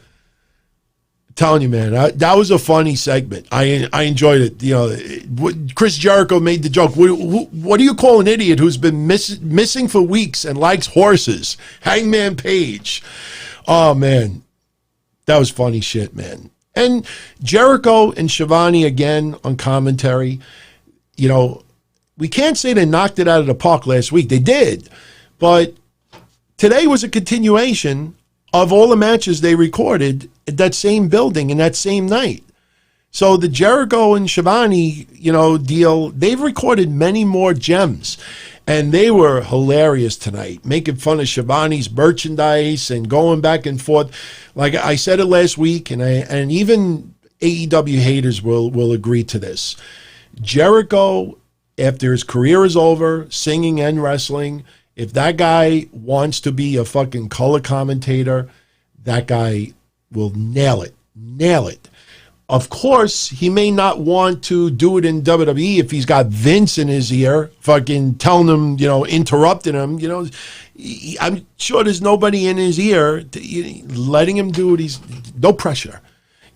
I'm telling you, man, that was a funny segment. I enjoyed it. You know, Chris Jericho made the joke. What do you call an idiot who's been missing for weeks and likes horses? Hangman Page. Oh man, that was funny shit, man. And Jericho and Shivani again on commentary. You know, we can't say they knocked it out of the park last week. They did, but today was a continuation of all the matches they recorded at that same building and that same night. So the Jericho and Shivani, you know, deal, they've recorded many more gems. And they were hilarious tonight, making fun of Shivani's merchandise and going back and forth. Like I said it last week, and even AEW haters will agree to this. Jericho, after his career is over, singing and wrestling, if that guy wants to be a fucking color commentator, that guy will nail it. Nail it. Of course, he may not want to do it in WWE if he's got Vince in his ear, fucking telling him, interrupting him. I'm sure there's nobody in his ear letting him do it. He's no pressure.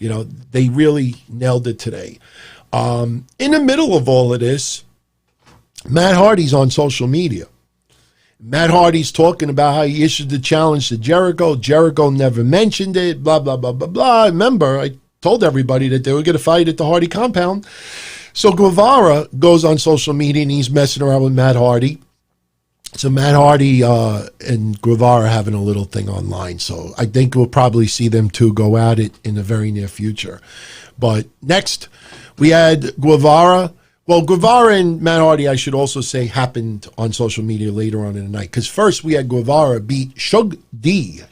They really nailed it today. In the middle of all of this, Matt Hardy's on social media. Matt Hardy's talking about how he issued the challenge to Jericho. Jericho never mentioned it, blah, blah, blah, blah, blah. Remember, I told everybody that they were going to fight at the Hardy compound. So Guevara goes on social media and he's messing around with Matt Hardy. So Matt Hardy and Guevara are having a little thing online. So I think we'll probably see them two go at it in the very near future. But next, we had Guevara. Well, Guevara and Matt Hardy, I should also say, happened on social media later on in the night. Because first we had Guevara beat Shug D.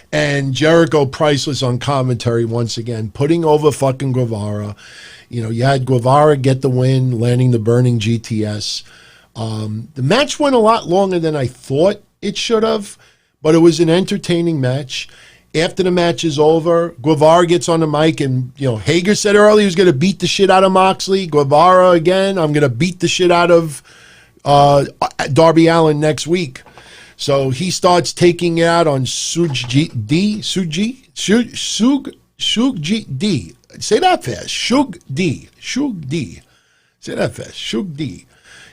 And Jericho Priceless on commentary once again, putting over fucking Guevara. You had Guevara get the win, landing the burning GTS. The match went a lot longer than I thought it should have, but it was an entertaining match. After the match is over, Guevara gets on the mic and, Hagar said earlier he was going to beat the shit out of Moxley. Guevara again, I'm going to beat the shit out of Darby Allin next week. So he starts taking it out on Shug D. Say that fast. Shug D. Say that fast. Shug D.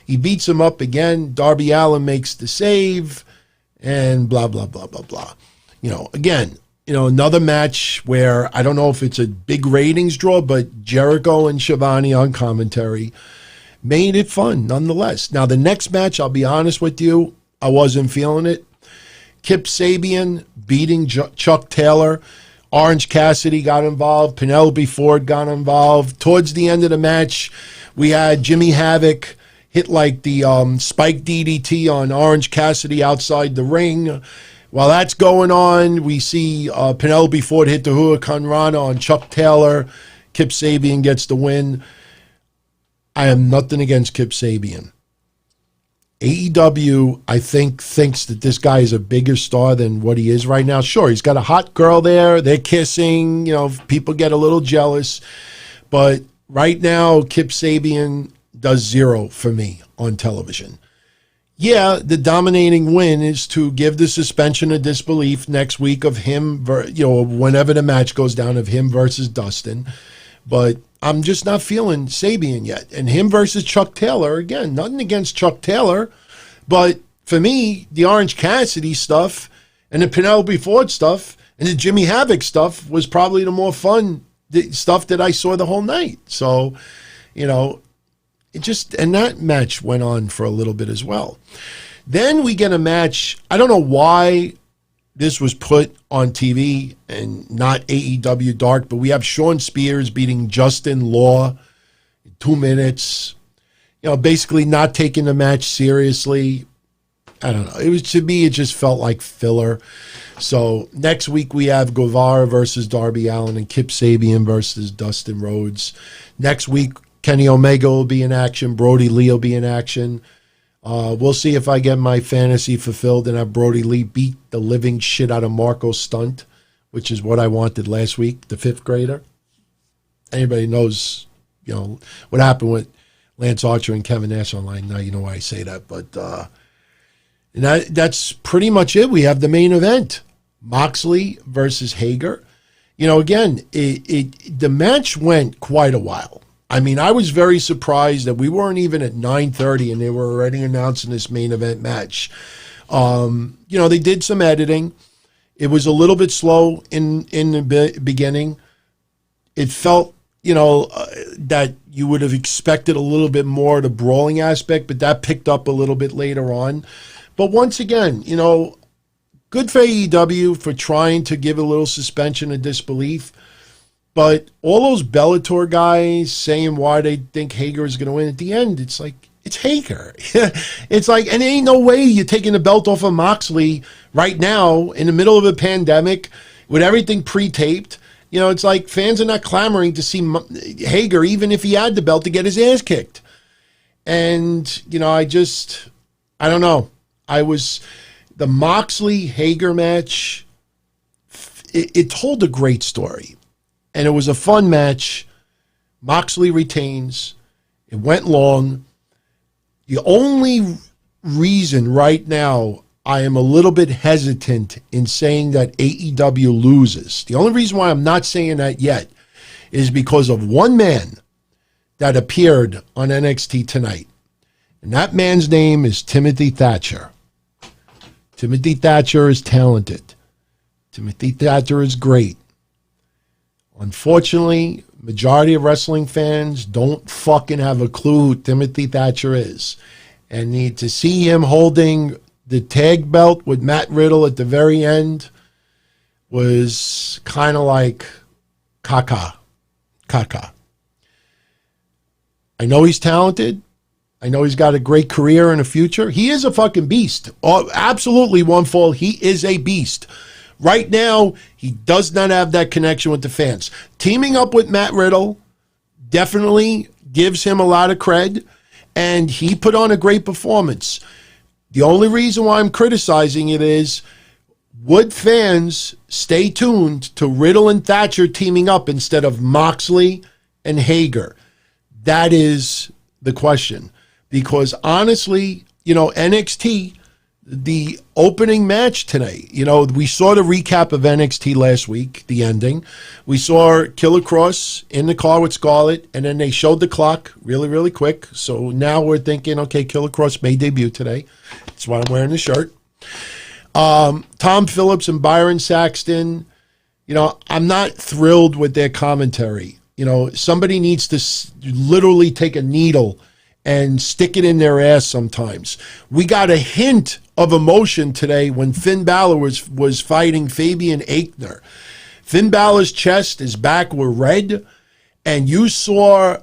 He beats him up again. Darby Allin makes the save and blah, blah, blah, blah, blah. Again, another match where I don't know if it's a big ratings draw, but Jericho and Shivani on commentary made it fun nonetheless. Now, the next match, I'll be honest with you, I wasn't feeling it. Kip Sabian beating Chuck Taylor. Orange Cassidy got involved. Penelope Ford got involved. Towards the end of the match, we had Jimmy Havoc hit like the spike DDT on Orange Cassidy outside the ring. While that's going on, we see Penelope Ford hit the Huracan Rana on Chuck Taylor. Kip Sabian gets the win. I am nothing against Kip Sabian. AEW, I think, thinks that this guy is a bigger star than what he is right now. Sure, he's got a hot girl there. They're kissing. People get a little jealous. But right now, Kip Sabian does zero for me on television. Yeah, the dominating win is to give the suspension of disbelief next week of him, whenever the match goes down, of him versus Dustin. But I'm just not feeling Sabian yet. And him versus Chuck Taylor, again, nothing against Chuck Taylor. But for me, the Orange Cassidy stuff and the Penelope Ford stuff and the Jimmy Havoc stuff was probably the more fun stuff that I saw the whole night. So, and that match went on for a little bit as well. Then we get a match. I don't know why this was put on TV and not AEW Dark, but we have Shawn Spears beating Justin Law in 2 minutes. Basically not taking the match seriously. I don't know. To me, it just felt like filler. So next week we have Guevara versus Darby Allin and Kip Sabian versus Dustin Rhodes. Next week, Kenny Omega will be in action. Brody Lee will be in action. We'll see if I get my fantasy fulfilled and have Brody Lee beat the living shit out of Marco Stunt, which is what I wanted last week, the 5th grader. Anybody knows, what happened with Lance Archer and Kevin Nash online. Now you know why I say that. But and that's pretty much it. We have the main event. Moxley versus Hagar. Again, the match went quite a while. I mean, I was very surprised that we weren't even at 9:30 and they were already announcing this main event match. They did some editing. It was a little bit slow in the beginning. It felt, that you would have expected a little bit more of the brawling aspect, but that picked up a little bit later on. But once again, good for AEW for trying to give a little suspension of disbelief. But all those Bellator guys saying why they think Hagar is going to win, at the end, it's like, it's Hagar. It's like, and there ain't no way you're taking the belt off of Moxley right now in the middle of a pandemic with everything pre-taped. It's like fans are not clamoring to see Hagar, even if he had the belt, to get his ass kicked. And, I don't know. The Moxley-Hagar match, it told a great story. and it was a fun match. Moxley retains. It went long. The only reason right now I am a little bit hesitant in saying that AEW loses, the only reason why I'm not saying that yet is because of one man that appeared on NXT tonight. And that man's name is Timothy Thatcher. Timothy Thatcher is talented. Timothy Thatcher is great. Unfortunately, majority of wrestling fans don't fucking have a clue who Timothy Thatcher is. And need to see him holding the tag belt with Matt Riddle at the very end was kind of like caca. I know he's talented. I know he's got a great career in the future. He is a fucking beast. Oh, absolutely, one fall. He is a beast. Right now, he does not have that connection with the fans. Teaming up with Matt Riddle definitely gives him a lot of cred, and he put on a great performance. The only reason why I'm criticizing it is, would fans stay tuned to Riddle and Thatcher teaming up instead of Moxley and Hagar? That is the question. Because honestly, NXT, the opening match tonight, we saw the recap of NXT last week, the ending. We saw Killer Cross in the car with Scarlett, and then they showed the clock really, really quick. So now we're thinking, okay, Killer Cross may debut today. That's why I'm wearing the shirt. Tom Phillips and Byron Saxton, I'm not thrilled with their commentary. Somebody needs to literally take a needle and stick it in their ass sometimes. We got a hint of emotion today when Finn Balor was fighting Fabian Aichner. Finn Balor's chest, his back were red, and you saw,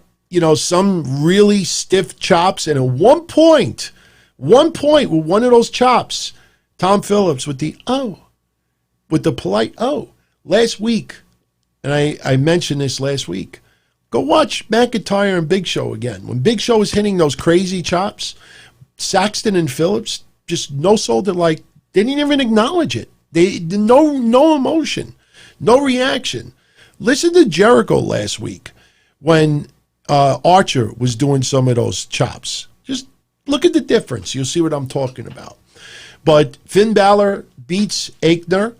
some really stiff chops. And at one point with one of those chops, Tom Phillips with the polite last week, and I mentioned this last week, go watch McIntyre and Big Show again. When Big Show was hitting those crazy chops, Saxton and Phillips just no-sold it, like they didn't even acknowledge it. They no emotion, no reaction. Listen to Jericho last week when Archer was doing some of those chops. Just look at the difference. You'll see what I'm talking about. But Finn Balor beats Aichner.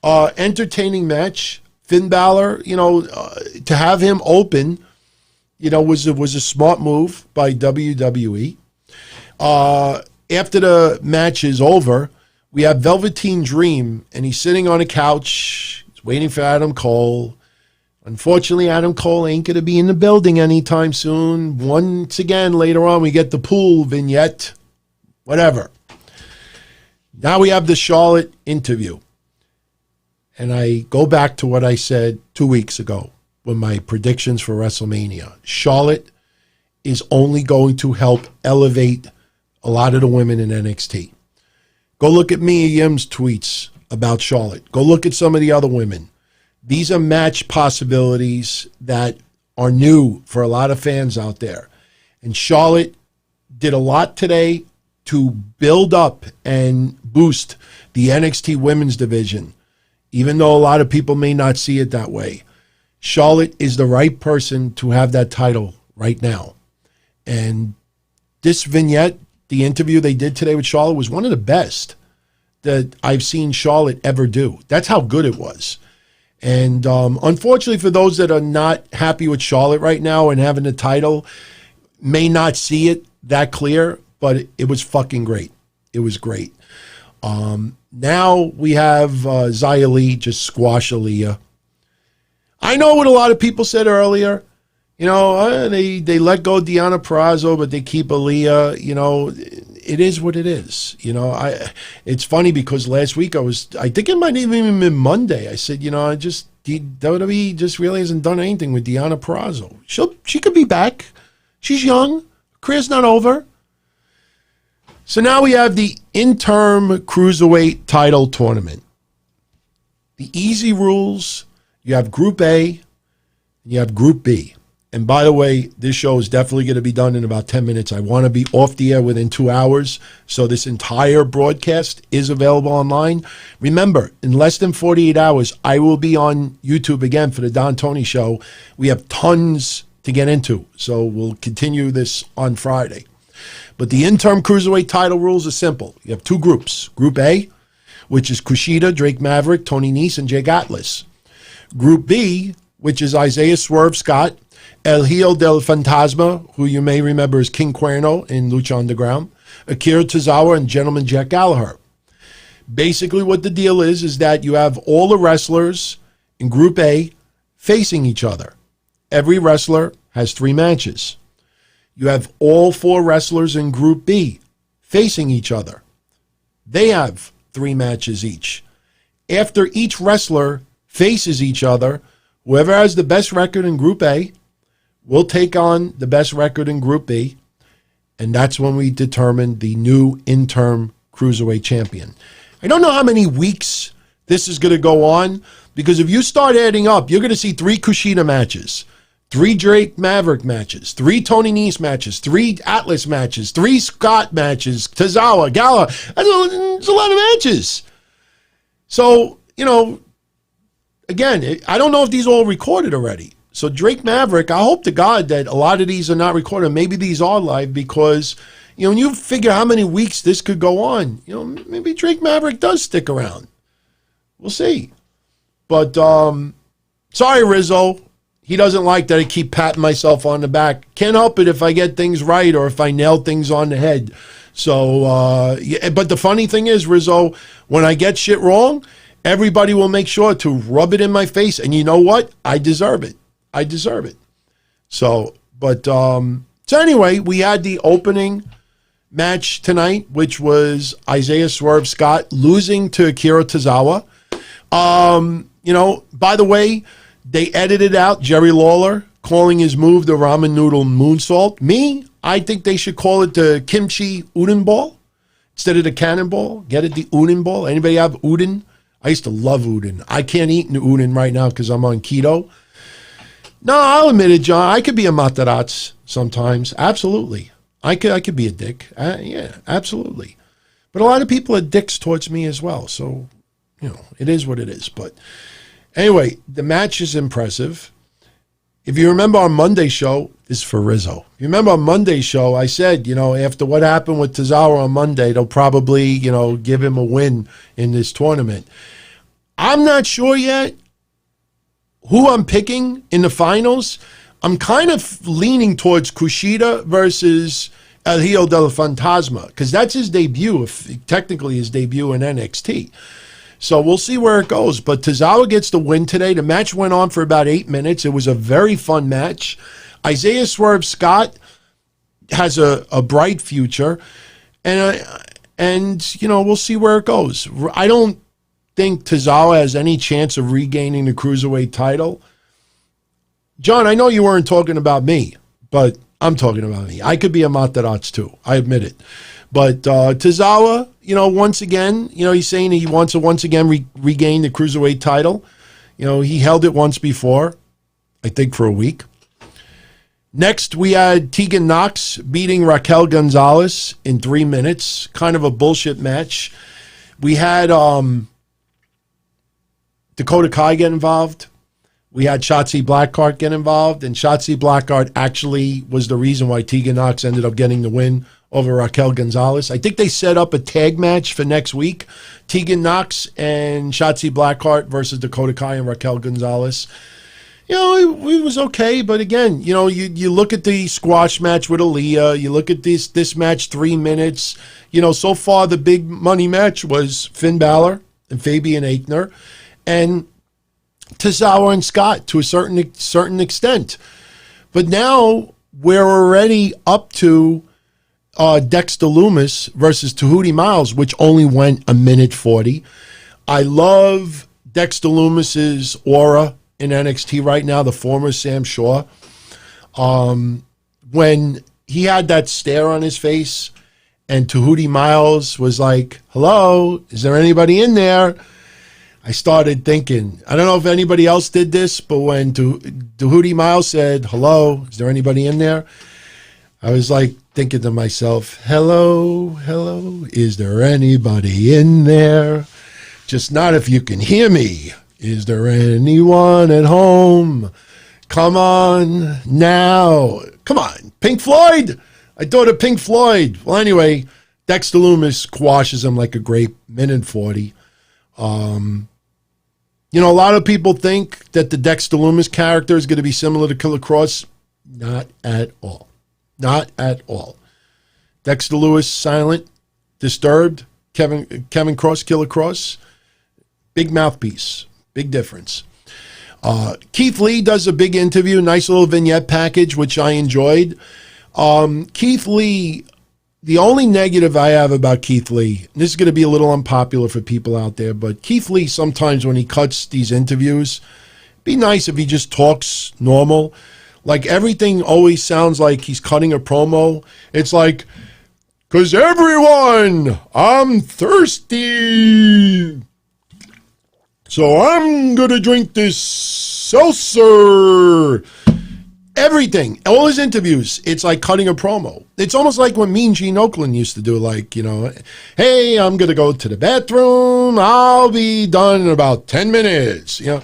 Entertaining match. Finn Balor, to have him open, was a smart move by WWE. After the match is over, we have Velveteen Dream, and he's sitting on a couch. He's waiting for Adam Cole. Unfortunately, Adam Cole ain't going to be in the building anytime soon. Once again, later on, we get the pool vignette. Whatever. Now we have the Charlotte interview. And I go back to what I said 2 weeks ago with my predictions for WrestleMania. Charlotte is only going to help elevate a lot of the women in NXT. Go look at Mia Yim's tweets about Charlotte. Go look at some of the other women. These are match possibilities that are new for a lot of fans out there. And Charlotte did a lot today to build up and boost the NXT women's division. Even though a lot of people may not see it that way, Charlotte is the right person to have that title right now. And this vignette, the interview they did today with Charlotte, was one of the best that I've seen Charlotte ever do. That's how good it was. And unfortunately, for those that are not happy with Charlotte right now and having the title, may not see it that clear, but it was fucking great. It was great. Now we have Xia Li just squash Aaliyah. I know what a lot of people said earlier. They let go Deonna Purrazzo, but they keep Aaliyah. It is what it is. It's funny because last week I think it might even been Monday. I said, WWE just really hasn't done anything with Deonna Purrazzo. She could be back. She's young. Career's not over. So now we have the Interm Cruiserweight title tournament. The easy rules, you have Group A, and you have Group B. And by the way, this show is definitely going to be done in about 10 minutes. I want to be off the air within 2 hours. So this entire broadcast is available online. Remember, in less than 48 hours, I will be on YouTube again for the Don Tony Show. We have tons to get into. So we'll continue this on Friday. But the interim cruiserweight title rules are simple. You have two groups. Group A, which is Kushida, Drake Maverick, Tony Nese, and Jake Atlas. Group B, which is Isaiah Swerve Scott, El Hijo del Fantasma, who you may remember as King Cuerno in Lucha Underground, Akira Tozawa, and Gentleman Jack Gallagher. Basically what the deal is that you have all the wrestlers in Group A facing each other. Every wrestler has 3 matches. You have all 4 wrestlers in Group B facing each other. They have 3 matches each. After each wrestler faces each other, whoever has the best record in Group A will take on the best record in Group B, and that's when we determine the new interim cruiserweight champion. I don't know how many weeks this is going to go on, because if you start adding up, you're going to see 3 Kushida matches, 3 Drake Maverick matches, 3 Tony Nese matches, 3 Atlas matches, 3 Scott matches, Tozawa, Gallagher. That's a lot of matches. So, again, I don't know if these are all recorded already. So Drake Maverick, I hope to God that a lot of these are not recorded. Maybe these are live because, when you figure how many weeks this could go on, maybe Drake Maverick does stick around. We'll see. But sorry, Rizzo. He doesn't like that I keep patting myself on the back. Can't help it if I get things right or if I nail things on the head. So, but the funny thing is, Rizzo, when I get shit wrong, everybody will make sure to rub it in my face. And you know what? I deserve it. I deserve it. So, so anyway, we had the opening match tonight, which was Isaiah Swerve Scott losing to Akira Tozawa. By the way, they edited out Jerry Lawler calling his move the ramen noodle moonsault. I think they should call it the kimchi udon ball instead of the cannonball. Get it, the udon ball. Anybody have udon? I used to love udon. I can't eat udon right now because I'm on keto. No, I'll admit it, John. I could be a matarazzo sometimes. Absolutely. I could be a dick. Yeah, absolutely. But a lot of people are dicks towards me as well. So, it is what it is. But anyway, the match is impressive. If you remember our Monday show, this is for Rizzo. If you remember our Monday show, I said, after what happened with Tozawa on Monday, they'll probably, give him a win in this tournament. I'm not sure yet who I'm picking in the finals. I'm kind of leaning towards Kushida versus El Hijo del Fantasma because that's his debut, technically his debut in NXT. So we'll see where it goes. But Tozawa gets the win today. The match went on for about 8 minutes. It was a very fun match. Isaiah Swerve Scott has a bright future. And we'll see where it goes. I don't think Tozawa has any chance of regaining the Cruiserweight title. John, I know you weren't talking about me, but I'm talking about me. I could be a matarazzo too. I admit it. But Tozawa, once again, he's saying he wants to once again regain the Cruiserweight title. He held it once before, I think for a week. Next, we had Tegan Nox beating Raquel Gonzalez in 3 minutes. Kind of a bullshit match. We had Dakota Kai get involved. We had Shotzi Blackheart get involved, and Shotzi Blackheart actually was the reason why Tegan Nox ended up getting the win over Raquel Gonzalez. I think they set up a tag match for next week. Tegan Nox and Shotzi Blackheart versus Dakota Kai and Raquel Gonzalez. It was okay, but again, you look at the squash match with Aaliyah, you look at this match, 3 minutes. So far the big money match was Finn Balor and Fabian Aichner, and Tozawa and Scott to a certain extent. But now we're already up to Dexter Lumis versus Tahuti Miles, which only went 1:40. I love Dexter Lumis's aura in NXT right now, the former Sam Shaw. When he had that stare on his face and Tahuti Miles was like, hello, is there anybody in there? I started thinking, I don't know if anybody else did this, but when Doohootie Miles said, hello, is there anybody in there? I was like thinking to myself, hello, is there anybody in there? Just not if you can hear me. Is there anyone at home? Come on now. Come on, Pink Floyd. I thought of Pink Floyd. Well, anyway, Dexter Lumis squashes him like a grape, minute 40. You know, a lot of people think that the Dexter Lumis character is going to be similar to Killer Cross. Not at all. Not at all. Dexter Lewis, silent, disturbed. Kevin Cross, Killer Cross. Big mouthpiece. Big difference. Keith Lee does a big interview, nice little vignette package, which I enjoyed. Keith Lee, the only negative I have about Keith Lee, and this is going to be a little unpopular for people out there, but Keith Lee, sometimes when he cuts these interviews, it'd be nice if he just talks normal. Like, everything always sounds like he's cutting a promo. It's like, because everyone, I'm thirsty. So I'm going to drink this seltzer. Everything, all his interviews, it's like cutting a promo. It's almost like when Mean Gene Oakland used to do, like, you know, hey, I'm going to go to the bathroom. I'll be done in about 10 minutes. You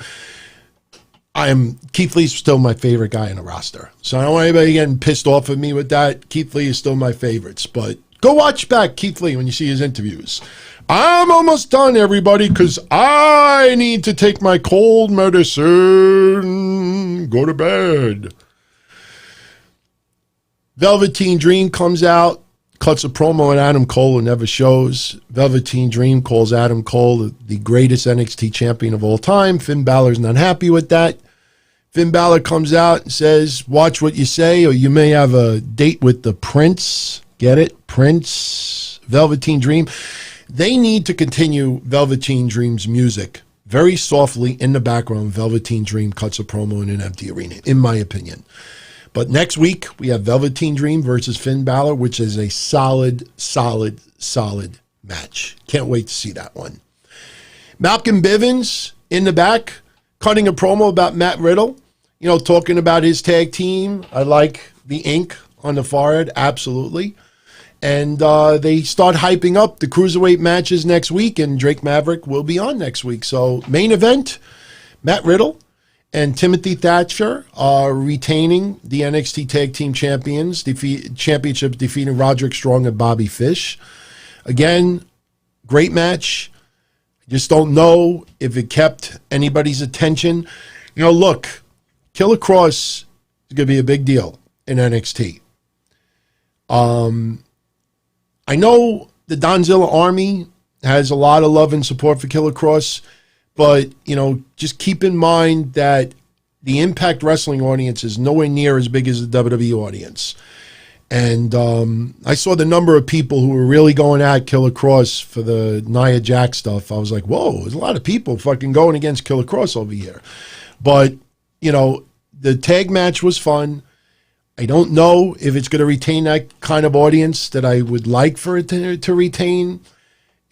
know, Keith Lee's still my favorite guy in the roster. So I don't want anybody getting pissed off at me with that. Keith Lee is still my favorites. But go watch back Keith Lee when you see his interviews. I'm almost done, everybody, because I need to take my cold medicine, go to bed. Velveteen Dream comes out, cuts a promo on Adam Cole and never shows. Velveteen Dream calls Adam Cole the greatest NXT champion of all time. Finn Balor's not happy with that. Finn Balor comes out and says, watch what you say, or you may have a date with the Prince. Get it? Prince. Velveteen Dream. They need to continue Velveteen Dream's music. Very softly in the background, Velveteen Dream cuts a promo in an empty arena, in my opinion. But next week, we have Velveteen Dream versus Finn Balor, which is a solid match. Can't wait to see that one. Malcolm Bivens in the back, cutting a promo about Matt Riddle, you know, talking about his tag team. I like the ink on the forehead, absolutely. And they start hyping up the Cruiserweight matches next week, and Drake Maverick will be on next week. So, main event, Matt Riddle and Timothy Thatcher are retaining the NXT Tag Team Championship, defeating Roderick Strong and Bobby Fish. Again, great match. Just don't know if it kept anybody's attention. You know, look, Killer Cross is going to be a big deal in NXT. I know the Donzilla Army has a lot of love and support for Killer Cross, but, you know, just keep in mind that the Impact Wrestling audience is nowhere near as big as the WWE audience. And I saw the number of people who were really going at Killer Cross for the Nia Jax stuff. I was like, whoa, there's a lot of people fucking going against Killer Cross over here. But, you know, the tag match was fun. I don't know if it's going to retain that kind of audience that I would like for it to retain.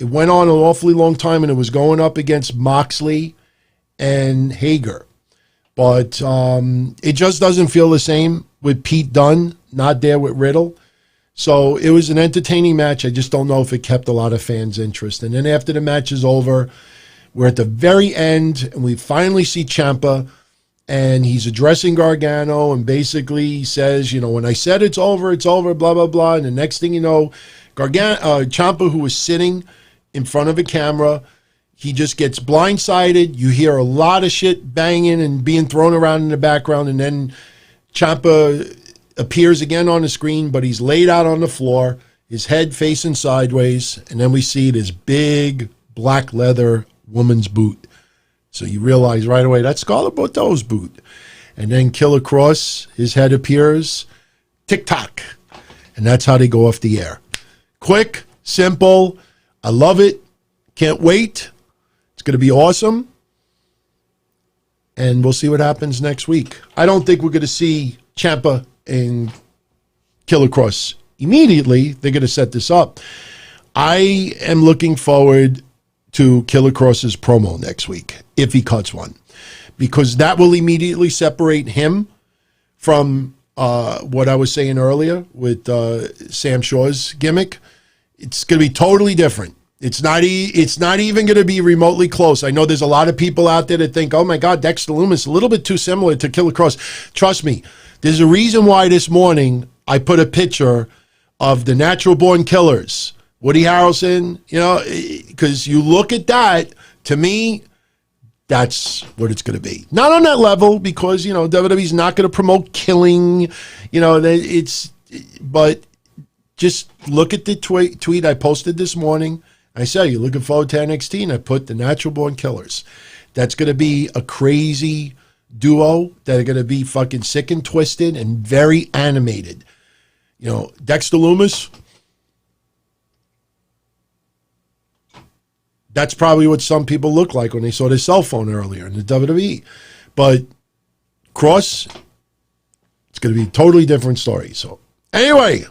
It went on an awfully long time, and it was going up against Moxley and Hagar. But it just doesn't feel the same with Pete Dunne not there with Riddle. So it was an entertaining match. I just don't know if it kept a lot of fans' interest. And then after the match is over, we're at the very end, and we finally see Ciampa, and he's addressing Gargano, and basically he says, you know, when I said it's over, blah, blah, blah. And the next thing you know, Ciampa, who was sitting in front of a camera, he just gets blindsided. You hear a lot of shit banging and being thrown around in the background, and then Ciampa appears again on the screen, but he's laid out on the floor, his head facing sideways, and then we see this big black leather woman's boot. So you realize right away that's Scarlett Bordeaux's boot. And then Killer Cross, his head appears, tick-tock, and that's how they go off the air. Quick, simple, I love it, can't wait. It's going to be awesome. And we'll see what happens next week. I don't think we're going to see Ciampa and Killer Cross immediately. They're going to set this up. I am looking forward to Killer Cross's promo next week, if he cuts one, because that will immediately separate him from what I was saying earlier with Sam Shaw's gimmick. It's going to be totally different. It's not even going to be remotely close. I know there's a lot of people out there that think, oh my God, Dexter Lumis, a little bit too similar to Killer Cross. Trust me, there's a reason why this morning I put a picture of the Natural Born Killers, Woody Harrelson, because you look at that, to me, that's what it's going to be. Not on that level, because, WWE's not going to promote killing, but just look at the tweet I posted this morning. I say, you're looking forward to NXT, and I put the Natural Born Killers. That's going to be a crazy duo that are going to be fucking sick and twisted and very animated. Dexter Lumis, that's probably what some people look like when they saw their cell phone earlier in the WWE. But Cross, it's going to be a totally different story. So anyway,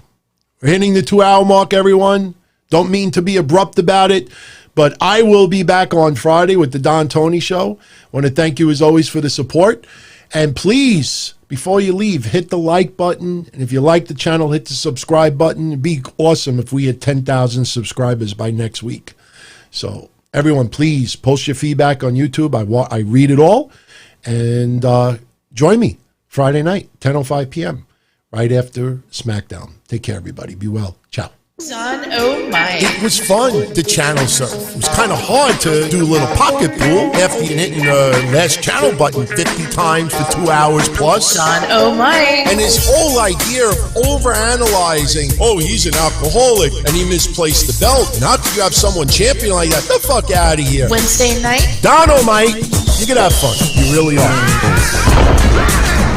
we're hitting the 2-hour mark, everyone. Don't mean to be abrupt about it, but I will be back on Friday with the Don Tony Show. I want to thank you, as always, for the support. And please, before you leave, hit the like button. And if you like the channel, hit the subscribe button. It'd be awesome if we hit 10,000 subscribers by next week. So everyone, please post your feedback on YouTube. I read it all. And join me Friday night, 10:05 p.m., right after Smackdown. Take care, everybody. Be well. Ciao. Don-O-Mite. It was fun, the channel surf. It was kind of hard to do a little pocket pool after you hitting the last channel button 50 times for 2 hours plus. Don-O-Mite. And his whole idea of overanalyzing, oh, he's an alcoholic and he misplaced the belt. And how could you have someone champion like that? The fuck out of here. Wednesday night. Don-O-Mite, you can have fun. You really are.